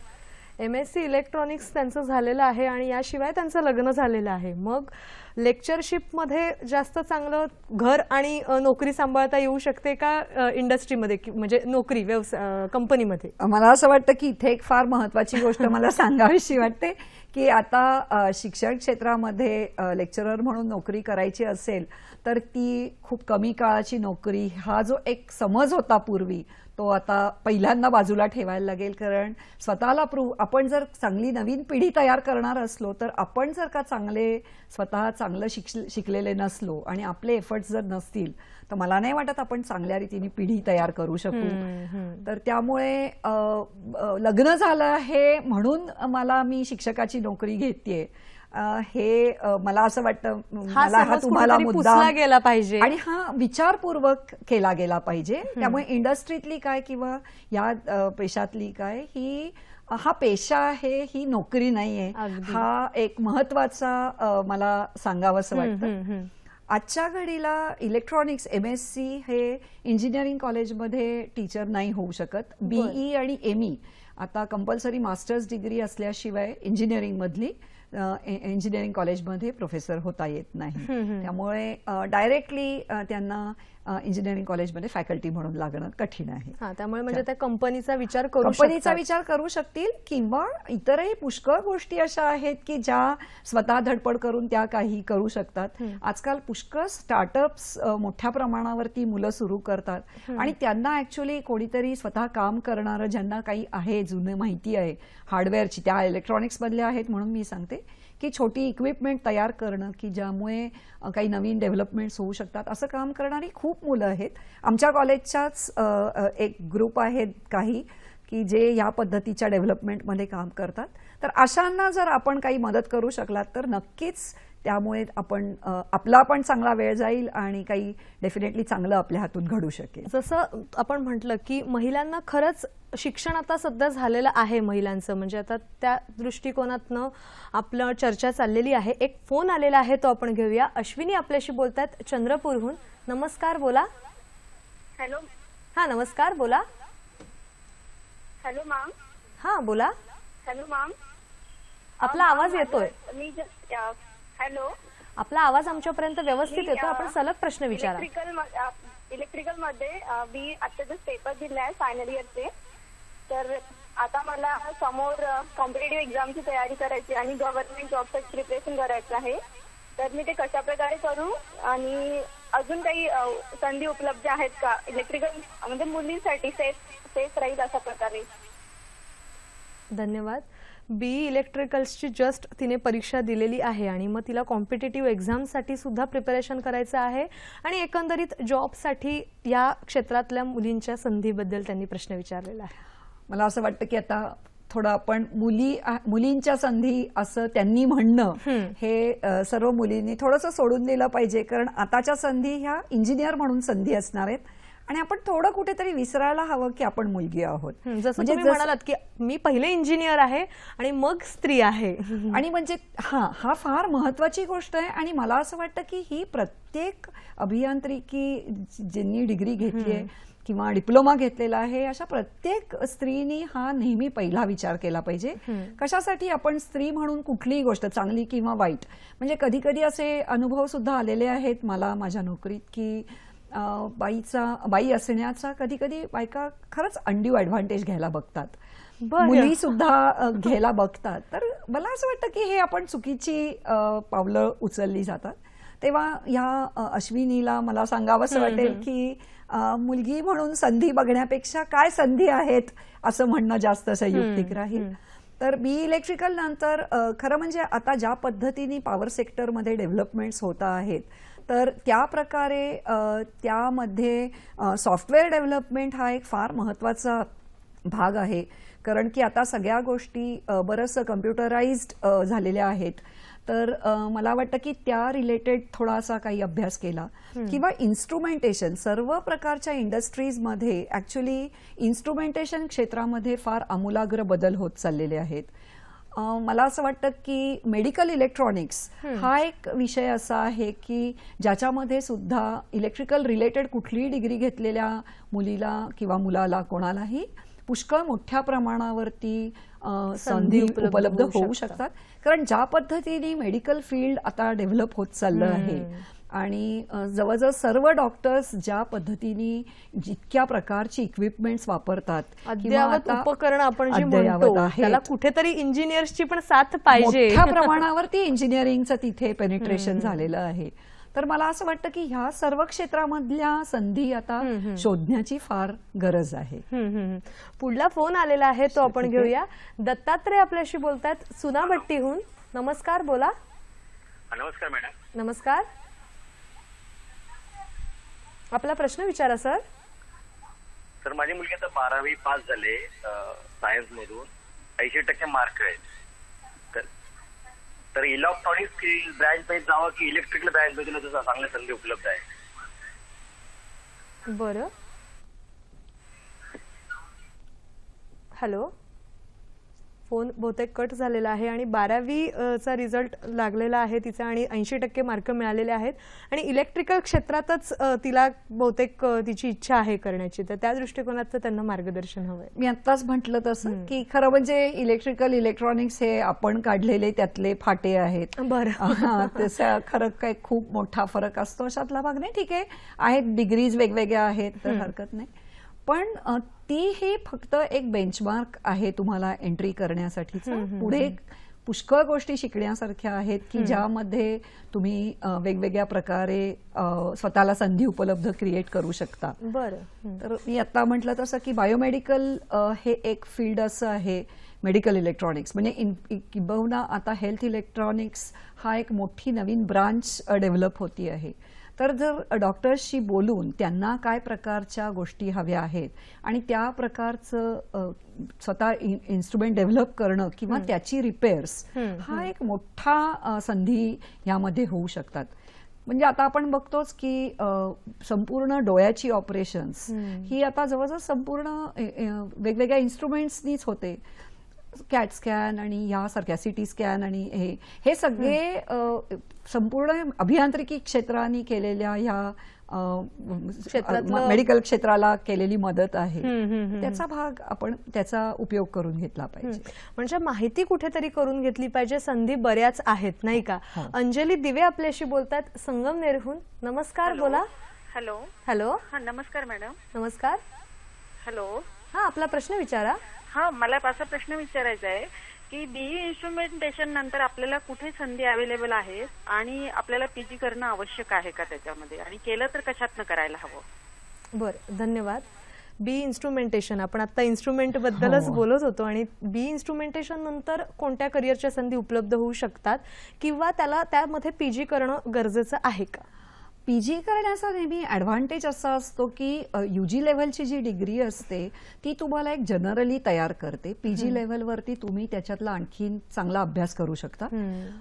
MSc इलेक्ट्रॉनिक्स त्यांचं झालेलं आहे आणि याशिवाय त्यांचं लग्न झालेलं आहे. मग लेक्चरशिपमध्ये जास्त चांगलं घर आणि नोकरी सांभाळता येऊ शकते का इंडस्ट्रीमध्ये, म्हणजे नोकरी व्यवसाय कंपनीमध्ये? मला असं वाटतं की इथे एक फार महत्वाची गोष्ट मला सांगावीशी वाटते की आता शिक्षण क्षेत्रामध्ये लेक्चरर म्हणून नोकरी करायची असेल तर ती खूप कमी काळाची नोकरी, हा जो एक समज होता पूर्वी, तो आता पहिल्यांदा बाजूला ठेवायला लागेल. कारण स्वतःला आपण जर चांगली नवीन पिढी तयार करणार असलो तर आपण जर का स्वतः चांगलं शिकलेले नसलो आणि आपले एफर्ट्स जर नसतील तर मला नाही वाटत आपण चांगल्या रीतीने पिढी तयार करू शकू. तर त्यामुळे लग्न झालं आहे म्हणून मी शिक्षकाची नोकरी घेतेय हे मला असं वाटतं, मला हा तुम्हाला मुद्दा गेला पाहिजे आणि हा विचारपूर्वक केला गेला पाहिजे. त्यामुळे इंडस्ट्रीतली काय किंवा या पेशातली काय, हा पेशा आहे, ही नोकरी नाहीये. हा एक महत्वाचा मला सांगावंसं वाटतं. आजच्या घडीला इलेक्ट्रॉनिक्स MSc हे इंजिनिअरिंग कॉलेजमध्ये टीचर नाही होऊ शकत. BE आणि ME आता कंपल्सरी मास्टर्स डिग्री असल्याशिवाय इंजिनिअरिंग कॉलेजमध्ये प्रोफेसर होता येत नाही. त्यामुळे डायरेक्टली त्यांना इंजिनिअरिंग कॉलेजमध्ये फॅकल्टी म्हणून लागणं कठीण आहे. त्यामुळे म्हणजे त्या कंपनीचा विचार करू शकतील किंवा इतरही पुष्कळ गोष्टी अशा आहेत की ज्या स्वतः धडपड करून त्या काही करू शकतात. आजकाल पुष्कळ स्टार्टअप्स मोठ्या प्रमाणावरती मुलं सुरू करतात आणि त्यांना ऍक्च्युअली कोणीतरी स्वतः काम करणारं, ज्यांना काही आहे जुने माहिती आहे हार्डवेअरची, त्या इलेक्ट्रॉनिक्स मधल्या आहेत म्हणून मी सांगते की छोटी इक्विपमेंट तयार करणं की ज्यामुळे काही नवीन डेव्हलपमेंट्स होऊ शकतात, असं काम करणारी खूप मुलं आहेत. आमच्या कॉलेजच्याच एक ग्रुप आहेत काही की जे या पद्धतीच्या डेव्हलपमेंटमध्ये काम करतात. तर अशांना जर आपण काही मदत करू शकलात तर नक्कीच त्यामुळे आपला पण चांगला वेळ जाईल आणि काही डेफिनेटली चांगलं आपल्या हातून घडू शकेल. जसं आपण म्हटलं की महिलांना खरंच शिक्षण आता सध्या झालेलं आहे महिलांचं, म्हणजे आता त्या दृष्टिकोनातनं आपलं चर्चा चाललेली आहे. एक फोन आलेला आहे, तो आपण घेऊया. अश्विनी आपल्याशी बोलतात चंद्रपूरहून. नमस्कार, बोला. हॅलो. हा, नमस्कार, बोला. Hello ma'am. हा, बोला. Hello ma'am. आपला आवाज येतोय. हॅलो. आपला आवाज आमच्यापर्यंत व्यवस्थित येतो. आपण सलग प्रश्न विचारा. इलेक्ट्रिकल मध्ये मी आता जस्ट पेपर दिले आहे फायनल इयरचे. तर आता मला समोर कॉम्पिटेटिव्ह एक्झामची तयारी करायची आणि गव्हर्नमेंट जॉबसाठी प्रिपरेशन करायचं आहे. तर मी ते कशा प्रकारे करू आणि अजून काही संधी उपलब्ध आहेत का इलेक्ट्रिकल, म्हणजे मुलींसाठी सेफ राहील अशा प्रकारे? धन्यवाद. BE इलेक्ट्रिकल्सची जस्ट तिने परीक्षा दिलेली आहे आणि मग तिला कॉम्पिटेटिव्ह एक्झामसाठी सुद्धा प्रिपरेशन करायचं आहे आणि एकंदरीत जॉबसाठी या क्षेत्रातल्या मुलींच्या संधीबद्दल त्यांनी प्रश्न विचारलेला आहे. मला असं वाटतं की आता थोडं आपण मुलींच्या संधी असं त्यांनी म्हणणं हे सर्व मुलींनी थोडंसं सोडून दिलं पाहिजे. कारण आताच्या संधी ह्या इंजिनियर म्हणून संधी असणार आहेत आणि आपण थोडं कुठेतरी विसरायला हवं की आपण मुलगी आहोत. जसं तुम्ही म्हणालात की मी पहिले इंजिनियर आहे आणि मग स्त्री आहे, आणि म्हणजे हा फार महत्वाची गोष्ट आहे. आणि मला असं वाटतं की ही प्रत्येक अभियांत्रिकी ज्यांनी डिग्री घेतली आहे किंवा डिप्लोमा घेतलेला आहे अशा प्रत्येक स्त्रीनी हा नेहमी पहिला विचार केला पाहिजे. कशासाठी आपण स्त्री म्हणून कुठलीही गोष्ट चांगली किंवा वाईट, म्हणजे कधी कधी असे अनुभव सुद्धा आलेले आहेत मला माझ्या नोकरीत की बाई असण्याचा कधी कधी बायका खरंच अनड्यू ॲडव्हान्टेज घ्यायला बघतात, मुली सुद्धा घ्यायला बघतात. तर मला असं वाटतं की हे आपण चुकीची पावलं उचलली जातात. तेव्हा ह्या अश्विनीला मला सांगावंसं वाटेल की मुलगी म्हणून संधी बघण्यापेक्षा काय संधी आहेत असं म्हणणं जास्त संयुक्तिक राहील. तर BE इलेक्ट्रिकल नंतर खरं म्हणजे आता ज्या पद्धतीने पॉवर सेक्टरमध्ये डेव्हलपमेंट्स होत आहेत तर त्या प्रकारे त्यामध्ये सॉफ्टवेअर डेव्हलपमेंट हा एक फार महत्त्वाचा भाग आहे. कारण की आता सगळ्या गोष्टी बरंचसं कम्प्युटराइज्ड झालेल्या आहेत. तर मला वाटतं की त्या रिलेटेड थोडासा काही अभ्यास केला किंवा इन्स्ट्रुमेंटेशन, सर्व प्रकारच्या इंडस्ट्रीजमध्ये ॲक्च्युली इन्स्ट्रुमेंटेशन क्षेत्रामध्ये फार आमूलाग्र बदल होत चाललेले आहेत. मला असं वाटतं की मेडिकल इलेक्ट्रॉनिक्स हा एक विषय असा आहे की ज्याच्यामध्ये सुद्धा इलेक्ट्रिकल रिलेटेड कुठलीही डिग्री घेतलेल्या मुलीला किंवा मुलाला कोणालाही पुष्कळ मोठ्या प्रमाणावरती संधी उपलब्ध होऊ शकतात. कारण ज्या पद्धतीने मेडिकल फील्ड आता डेव्हलप होत चाललं आहे आणि जवळजवळ सर्व डॉक्टर्स ज्या पद्धतीने जितक्या प्रकारची इक्विपमेंट्स वापरतात अद्ययावत उपकरण आपण जे म्हणतो त्याला कुठेतरी इंजिनियर्सची पण साथ पाहिजे. मोठ्या प्रमाणावरती इंजिनिअरिंगचं तिथे पेनिट्रेशन झालेलं आहे. तर मला असं वाटतं की ह्या सर्व क्षेत्रामधल्या संधी आता शोधण्याची फार गरज आहे. पुढला फोन आलेला आहे तो आपण घेऊया. दत्तात्रय आपल्याशी बोलतायत सुनाभट्टीहून. नमस्कार, बोला. नमस्कार मॅडम. नमस्कार, आपला प्रश्न विचारा सर. सर माझी मुलगी आता 12वी पास झाले सायन्स मधून, 80% मार्क आहेत. तर इलेक्ट्रॉनिक्स ब्रँच मध्ये जावं की इलेक्ट्रिकल ब्रँच मध्ये जसं चांगल्या संधी उपलब्ध आहे. बरं, हॅलो, फोन बहुतेक कट झालेला आहे आणि 12वी चा रिझल्ट लागलेला आहे तिचा आणि 80% मार्क मिळालेले आहेत आणि इलेक्ट्रिकल क्षेत्रातच तिला बहुतेक तिची इच्छा आहे करण्याची. तर त्या दृष्टिकोनाचं त्यांना मार्गदर्शन हवंय. मी आत्ताच म्हटलं तसं की खरं म्हणजे इलेक्ट्रॉनिक्स हे आपण काढलेले त्यातले फाटे आहेत. बरं, तसं खरं काही खूप मोठा फरक असतो अशातला भाग नाही. ठीक आहे, आहेत डिग्रीज वेगवेगळ्या आहेत तर हरकत नाही. पण ती ही फक्त एक बेंचमार्क आहे तुम्हाला एंट्री करण्यासाठीचा. पुढे पुष्कळ गोष्टी शिकण्यासारख्या आहेत की ज्यामध्ये तुम्ही वेगवेगळ्या प्रकारे स्वतःला संधी उपलब्ध क्रिएट करू शकता. बरं, तर मी आता म्हटलं तसं की बायोमेडिकल हे एक फील्ड असं आहे, मेडिकल इलेक्ट्रॉनिक्स म्हणजे किंबहुना आता हेल्थ इलेक्ट्रॉनिक्स हा एक मोठी नवीन ब्रांच डेव्हलप होती आहे. तर जर डॉक्टर्सशी बोलून त्यांना काय प्रकारच्या गोष्टी हव्या आहेत आणि त्या प्रकारचं स्वतः इन्स्ट्रुमेंट डेव्हलप करणं किंवा त्याची रिपेअर्स हा एक मोठा संधी यामध्ये होऊ शकतात. म्हणजे आता आपण बघतोच की संपूर्ण डोळ्याची ऑपरेशन्स ही आता जवळजवळ संपूर्ण वेगवेगळ्या इन्स्ट्रुमेंट्सनीच होते. कॅट स्कॅन आणि यासारख्या सिटी स्कॅन आणि हे सगळे संपूर्ण अभियांत्रिकी क्षेत्राने केलेल्या ह्या मेडिकल क्षेत्राला केलेली मदत आहे. त्याचा भाग आपण त्याचा उपयोग करून घेतला पाहिजे. म्हणजे माहिती कुठेतरी करून घेतली पाहिजे. संधी बऱ्याच आहेत नाही का. अंजली दिवे आपल्याशी बोलतात संगमनेरहून. नमस्कार, बोला. हॅलो. हॅलो, हा नमस्कार मॅडम. नमस्कार. हॅलो. हा, आपला प्रश्न विचारा. हा, मला असा प्रश्न विचारायचा आहे की बीई इन्स्ट्रुमेंटेशन नंतर आपल्याला कुठे संधी अवेलेबल आहे आणि आपल्याला पीजी करणं आवश्यक आहे का त्याच्यामध्ये, आणि केलं तर कशातनं करायला हवं? बरं, धन्यवाद. बी इन्स्ट्रुमेंटेशन, आपण आता इन्स्ट्रुमेंट बद्दलच बोलत होतो आणि बी इन्स्ट्रुमेंटेशन नंतर कोणत्या करिअरच्या संधी उपलब्ध होऊ शकतात किंवा त्यामध्ये पीजी करणं गरजेचं आहे का? पीजी करण्याचा नेहमी ॲडव्हान्टेज असा असतो की यूजी लेव्हलची जी डिग्री असते ती तुम्हाला एक जनरली तयार करते. पीजी लेव्हलवरती तुम्ही त्याच्यातला आणखीन चांगला अभ्यास करू शकता.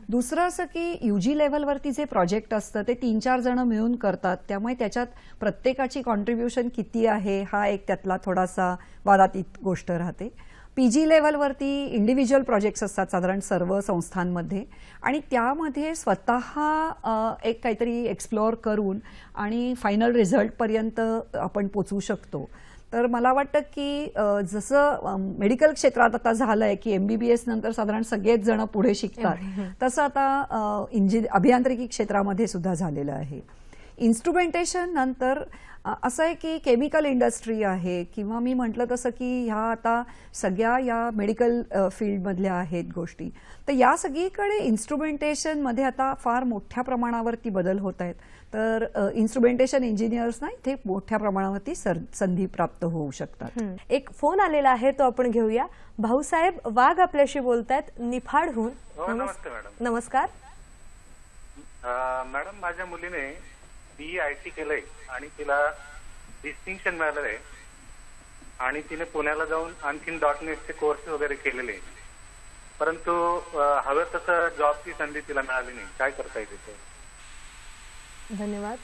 दुसरं असं की यूजी लेव्हलवरती जे प्रोजेक्ट असतं ते 3-4 जण मिळून करतात, त्यामुळे त्याच्यात प्रत्येकाची कॉन्ट्रीब्युशन किती आहे हा एक त्यातला थोडासा वादातीत गोष्ट राहते. पीजी लेव्हलवरती इंडिव्हिज्युअल प्रोजेक्ट्स असतात साधारण सर्व संस्थांमध्ये आणि त्यामध्ये स्वतः एक काहीतरी एक्सप्लोअर करून आणि फायनल रिझल्टपर्यंत आपण पोचू शकतो. तर मला वाटतं की जसं मेडिकल क्षेत्रात आता झालंय की MBBS नंतर साधारण सगळेच जण पुढे शिकतात, तसं आता अभियांत्रिकी क्षेत्रामध्ये सुद्धा झालेलं आहे. इन्स्ट्रुमेंटेशन नंतर असं आहे की केमिकल इंडस्ट्री आहे किंवा मी म्हटलं तसं की ह्या आता सगळ्या या मेडिकल फील्डमधल्या आहेत गोष्टी. तर या सगळीकडे इन्स्ट्रुमेंटेशनमध्ये आता फार मोठ्या प्रमाणावरती बदल होत आहेत. तर इन्स्ट्रुमेंटेशन इंजिनियर्सना इथे मोठ्या प्रमाणावरती संधी प्राप्त होऊ शकतात. एक फोन आलेला आहे तो आपण घेऊया. भाऊसाहेब वाघ आपल्याशी बोलतायत निफाडहून. नमस्ते मॅडम. नमस्कार. मॅडम, माझ्या मुलीने BIT केलंय आणि तिला डिस्टिंक्शन मिळालेलं आहे आणि तिने पुण्याला जाऊन आणखीन .NETचे कोर्स वगैरे केलेले, परंतु हवं तसं जॉबची संधी तिला मिळाली नाही. काय करता येते? धन्यवाद.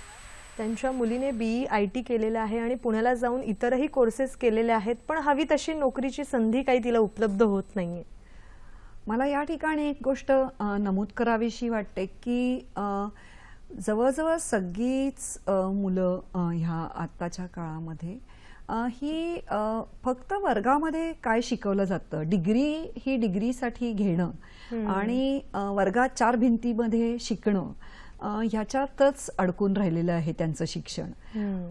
त्यांच्या मुलीने BIT केलेलं आहे आणि पुण्याला जाऊन इतरही कोर्सेस केलेले आहेत, पण हवी तशी नोकरीची संधी काही तिला उपलब्ध होत नाहीये. मला या ठिकाणी एक गोष्ट नमूद करावीशी वाटते की जवळजवळ सगळीच मुलं ह्या आत्ताच्या काळामध्ये ही फक्त वर्गामध्ये काय शिकवलं जातं, डिग्री ही डिग्रीसाठी घेणं आणि वर्गात 4 भिंतीमध्ये शिकणं, ह्याच्यातच अडकून राहिलेलं आहे त्यांचं शिक्षण.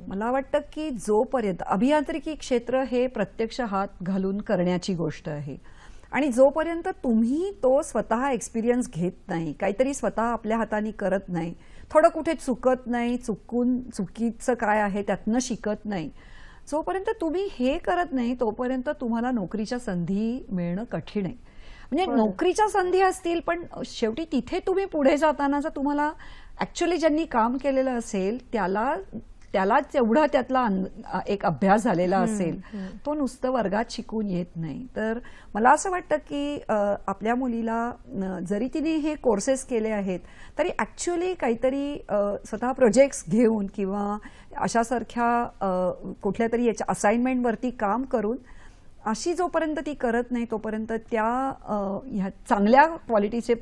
मला वाटतं की जोपर्यंत अभियांत्रिकी क्षेत्र हे प्रत्यक्ष हात घालून करण्याची गोष्ट आहे आणि जोपर्यंत तुम्ही तो स्वतः एक्सपिरियन्स घेत नाही, काहीतरी स्वतः आपल्या हाताने करत नाही, थोडं कुठे चुकत नाही, चुकीचं काय आहे त्यातनं शिकत नाही, जोपर्यंत तुम्ही हे करत नाही तोपर्यंत तुम्हाला नोकरीच्या संधी मिळणं कठीण आहे. म्हणजे नोकरीच्या संधी असतील पण शेवटी तिथे तुम्ही पुढे जाताना जर तुम्हाला ऍक्च्युअली ज्यांनी काम केलेलं असेल त्यालाच एवढा त्यातला एक अभ्यास झालेला असेल, तो नुसतं वर्गात शिकून येत नाही. तर मला असं वाटतं की आपल्या मुलीला जरी तिने हे कोर्सेस केले आहेत तरी ऍक्च्युअली काहीतरी स्वतः प्रोजेक्ट्स घेऊन किंवा अशासारख्या कुठल्या तरी याच्या असाइनमेंटवरती काम करून अशी जोपर्यंत ती करत नाही तोपर्यंत ह्या चांगल्या क्वालिटीचे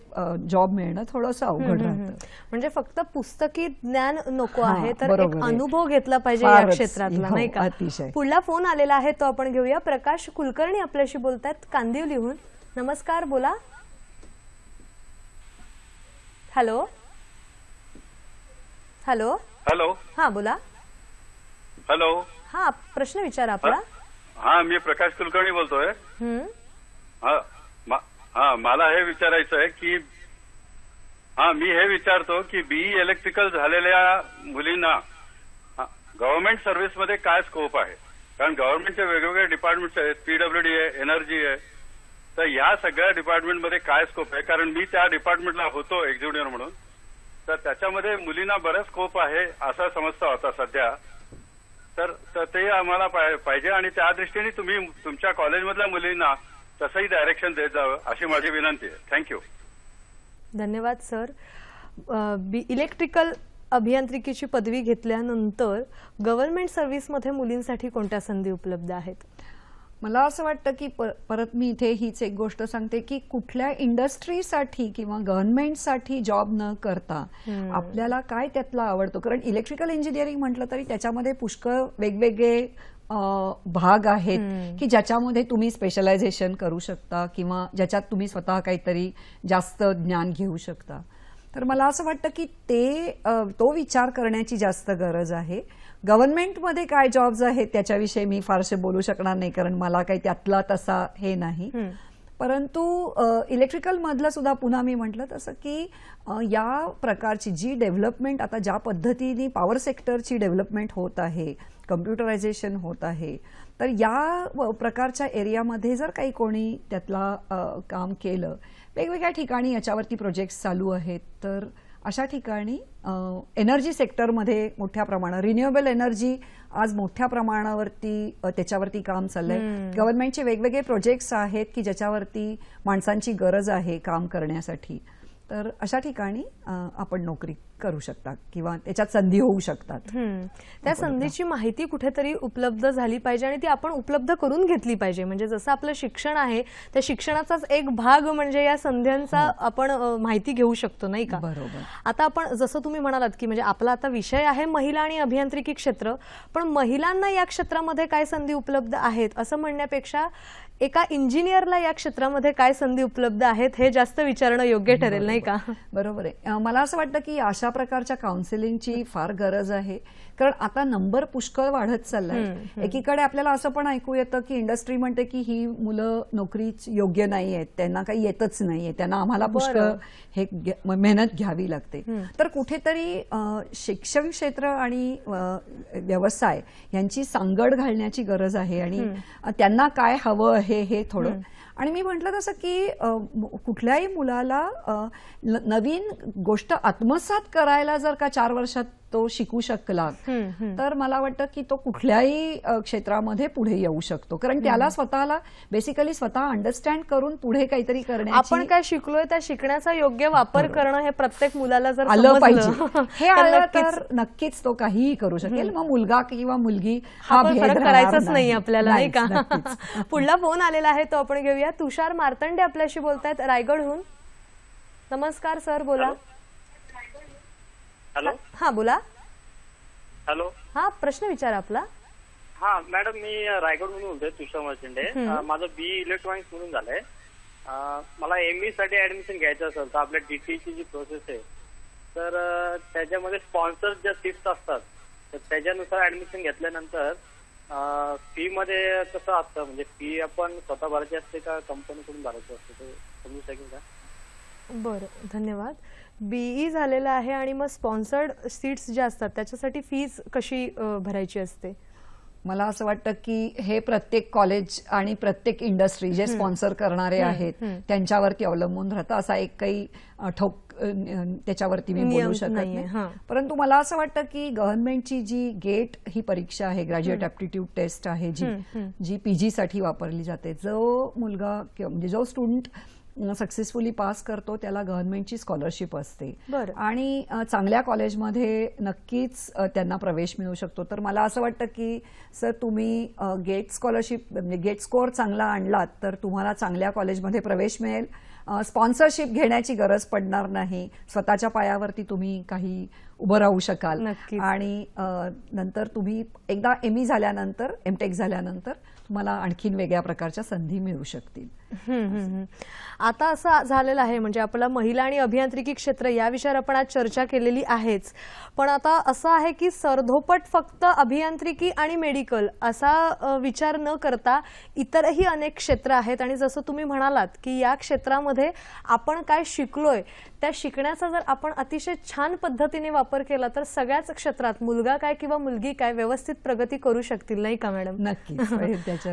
जॉब मिळणं थोडंसं अवघड राहतं. म्हणजे फक्त पुस्तकी ज्ञान नको आहे तर बरोबर एक आहे. अनुभव घेतला पाहिजे या फारच, क्षेत्रातला, हो, नाही का? अतिशय. पुढला फोन आलेला आहे तो आपण घेऊया. प्रकाश कुलकर्णी आपल्याशी बोलतायत कांदिवलीहून. नमस्कार, बोला. Hello hello hello. हा बोला. हॅलो. हा, प्रश्न विचारा आपला. हा, मी प्रकाश कुलकर्णी बोलतोय. हम्म. मला हे विचारायचं आहे की मी हे विचारतो की बीई इलेक्ट्रिकल झालेल्या मुलींना गव्हर्नमेंट सर्व्हिसमध्ये काय स्कोप आहे? कारण गव्हर्नमेंटचे वेगवेगळे डिपार्टमेंट्स आहेत, पीडब्ल्यूडी आहे, एनर्जी आहे, तर या सगळ्या डिपार्टमेंटमध्ये काय स्कोप आहे? कारण मी त्या डिपार्टमेंटला होतो एक्झिक्युटिव्ह म्हणून, तर त्याच्यामध्ये मुलींना बरंच स्कोप आहे असं समजतं होता सध्या. तर ते आम्हाला पाहिजे आणि त्या दृष्टीने तुम्ही तुमच्या कॉलेजमधल्या मुलींना तसंही डायरेक्शन देत जावं अशी माझी विनंती आहे. थँक्यू. धन्यवाद सर. इलेक्ट्रिकल अभियांत्रिकीची पदवी घेतल्यानंतर गव्हर्नमेंट सर्व्हिसमध्ये मुलींसाठी कोणत्या संधी उपलब्ध आहेत? मला असं वाटतं की परत मी इथे हीच एक गोष्ट सांगते की कुठल्या इंडस्ट्रीसाठी किंवा गव्हर्नमेंटसाठी जॉब न करता आपल्याला काय त्यातला आवडतो. कारण इलेक्ट्रिकल इंजिनिअरिंग म्हटलं तरी त्याच्यामध्ये पुष्कळ वेगवेगळे भाग आहेत की ज्याच्यामध्ये तुम्ही स्पेशलायझेशन करू शकता किंवा ज्याच्यात तुम्ही स्वतः काहीतरी जास्त ज्ञान घेऊ शकता. तर मला असं वाटतं की तो विचार करण्याची जास्त गरज आहे. गव्हर्नमेंटमध्ये काय जॉब्स आहेत त्याच्याविषयी मी फारसे बोलू शकणार नाही कारण मला काही त्यातला तसा हे नाही. परंतु इलेक्ट्रिकल मधलं सुद्धा पुन्हा मी म्हटलं तसं की या प्रकारची जी डेव्हलपमेंट आता ज्या पद्धतीने पॉवर सेक्टरची डेव्हलपमेंट होत आहे, कम्प्युटरायझेशन होत आहे, तर या प्रकारच्या एरियामध्ये जर काही कोणी त्यातला काम केलं, वेगवेगळ्या ठिकाणी याच्यावरती प्रोजेक्ट्स चालू आहेत, तर अशा ठिकाणी एनर्जी सेक्टरमध्ये मोठ्या प्रमाणात रिन्युएबल एनर्जी आज मोठ्या प्रमाणावरती त्याच्यावरती काम चाललंय. गव्हर्नमेंटचे वेगवेगळे प्रोजेक्ट्स आहेत की ज्याच्यावरती माणसांची गरज आहे काम करण्यासाठी. तर अशा ठिकाणी आपण नोकरी करू शकता किंवा त्याच्यात संधी होऊ शकतात. त्या संधीची माहिती कुठेतरी उपलब्ध झाली पाहिजे आणि ती आपण उपलब्ध करून घेतली पाहिजे. म्हणजे जसं आपलं शिक्षण आहे त्या शिक्षणाचाच एक भाग म्हणजे या संध्यांचा आपण माहिती घेऊ शकतो, नाही का? बरोबर. आता आपण जसं तुम्ही म्हणालात की म्हणजे आपला आता विषय आहे महिला आणि अभियांत्रिकी क्षेत्र, पण महिलांना या क्षेत्रामध्ये काय संधी उपलब्ध आहेत असं म्हणण्यापेक्षा एका इंजिनियरला या क्षेत्रामध्ये काय संधी उपलब्ध आहेत हे जास्त विचारणं योग्य ठरेल, नाही का? बरोबर आहे. मला असं वाटतं की अशा प्रकारच्या काउन्सिलिंगची फार गरज आहे कारण आता नंबर पुष्कळ वाढत चाललाय. एकीकडे आपल्याला असं पण ऐकू येतं की इंडस्ट्री म्हणते की ही मुलं नोकरीच योग्य नाही आहेत, त्यांना काही येतच नाहीये, त्यांना आम्हाला पुष्कळ हे मेहनत घ्यावी लागते. तर कुठेतरी शिक्षण क्षेत्र आणि व्यवसाय यांची सांगड घालण्याची गरज आहे आणि त्यांना काय हवं आहे हे थोडं. आणि मी म्हटलं तसं की कुठल्याही मुलाला नवीन गोष्ट आत्मसात करायला जर का 4 वर्षात तो शिकू शकला तर मला वाटतं की तो कुठल्याही क्षेत्रामध्ये पुढे येऊ शकतो. कारण त्याला स्वतःला बेसिकली स्वतः अंडरस्टँड करून पुढे काहीतरी करण्याची, आपण काय शिकलोय त्या शिकण्याचा योग्य वापर करणं हे प्रत्येक मुलाला जर आलं पाहिजे. हे आलं तर नक्कीच तो काहीही करू शकेल. मग मुलगा किंवा मुलगी हा भेद फरक राहणार करायचाच नाही आपल्याला, नाही का? नक्कीच. पुढला फोन आलेला आहे तो आपण घेऊया. तुषार मार्तंडे आपल्याशी बोलतायत रायगडहून. नमस्कार सर, बोला. हॅलो. हा बोला. हॅलो. हा, प्रश्न विचारा आपला. हा मॅडम, मी रायगडमधून बोलतोय, तुषार मर्चेंडे. माझं बी इलेक्ट्रॉनिक्स म्हणून झालंय. मला ME साठी ऍडमिशन घ्यायचं असेल तर आपल्या DTची जी प्रोसेस आहे, तर त्याच्यामध्ये स्पॉन्सर ज्या सीट्स असतात तर त्याच्यानुसार ऍडमिशन घेतल्यानंतर फी मध्ये कसं असतं, म्हणजे फी आपण स्वतः भरायची असते का कंपनीकडून भरायची असते, ते समजू शकेल का? बरं, धन्यवाद. BE झालेलं आहे आणि मग स्पॉन्सर्ड सीट्स ज्या असतात त्याच्यासाठी फीज कशी भरायची असते? मला असं वाटतं की हे प्रत्येक कॉलेज आणि प्रत्येक इंडस्ट्री जे स्पॉन्सर करणारे आहेत त्यांच्यावरती अवलंबून राहतं. असा एक काही ठोक त्याच्यावरती मी बोलू शकत नाही. परंतु मला असं वाटतं की गव्हर्नमेंटची जी गेट ही परीक्षा आहे, ग्रॅज्युएट ॲप्टिट्यूड टेस्ट आहे, जी PG साठी वापरली जाते, जो मुलगा म्हणजे जो स्टुडंट सक्सेसफुली पास करतो त्याला गव्हर्नमेंटची स्कॉलरशिप असते आणि चांगल्या कॉलेजमध्ये नक्कीच त्यांना प्रवेश मिळू शकतो. तर मला असं वाटतं की सर तुम्ही गेट स्कॉलरशिप म्हणजे गेट स्कोअर चांगला आणलात तर तुम्हाला चांगल्या कॉलेजमध्ये प्रवेश मिळेल. स्पॉन्सरशिप घेण्याची गरज पडणार नाही. स्वतःच्या पायावरती तुम्ही काही उभं राहू शकाल आणि नंतर तुम्ही एकदा ME झाल्यानंतर MTech झाल्यानंतर तुम्हाला आणखीन वेगळ्या प्रकारच्या संधी मिळू शकतील. आता असं झालेलं आहे, म्हणजे आपला महिला आणि अभियांत्रिकी क्षेत्र या विषयावर आपण आज चर्चा केलेली आहेच, पण आता असं आहे की सरधोपट फक्त अभियांत्रिकी आणि मेडिकल असा विचार न करता इतरही अनेक क्षेत्र आहेत आणि जसं तुम्ही म्हणालात की या क्षेत्रामध्ये आपण काय शिकलोय त्या शिकण्याचा जर आपण अतिशय छान पद्धतीने वापर केला तर सगळ्याच क्षेत्रात मुलगा काय किंवा मुलगी काय व्यवस्थित प्रगती करू शकतील, नाही का मॅडम? नक्कीच.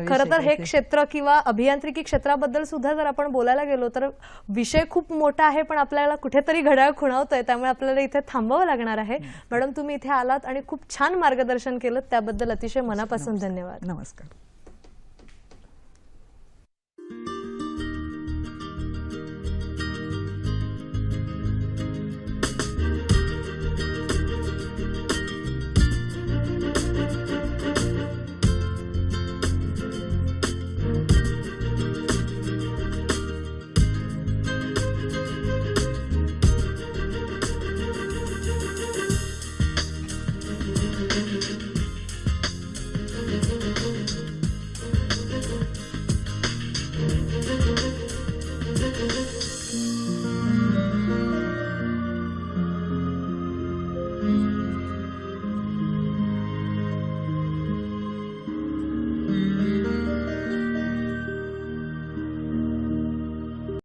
खरं तर हे क्षेत्र किंवा अभियांत्रिकी क्षेत्राबद्दल सुद्धा जर आपण बोलायला गेलो तर विषय खूप मोठा आहे, पण आपल्याला कुठेतरी घड्याळ खुणावतोय, त्यामुळे आपल्याला इथे थांबावं लागणार आहे. मॅडम, तुम्ही इथे आलात आणि खूप छान मार्गदर्शन केलं, त्याबद्दल अतिशय मनापासून धन्यवाद. नमस्कार.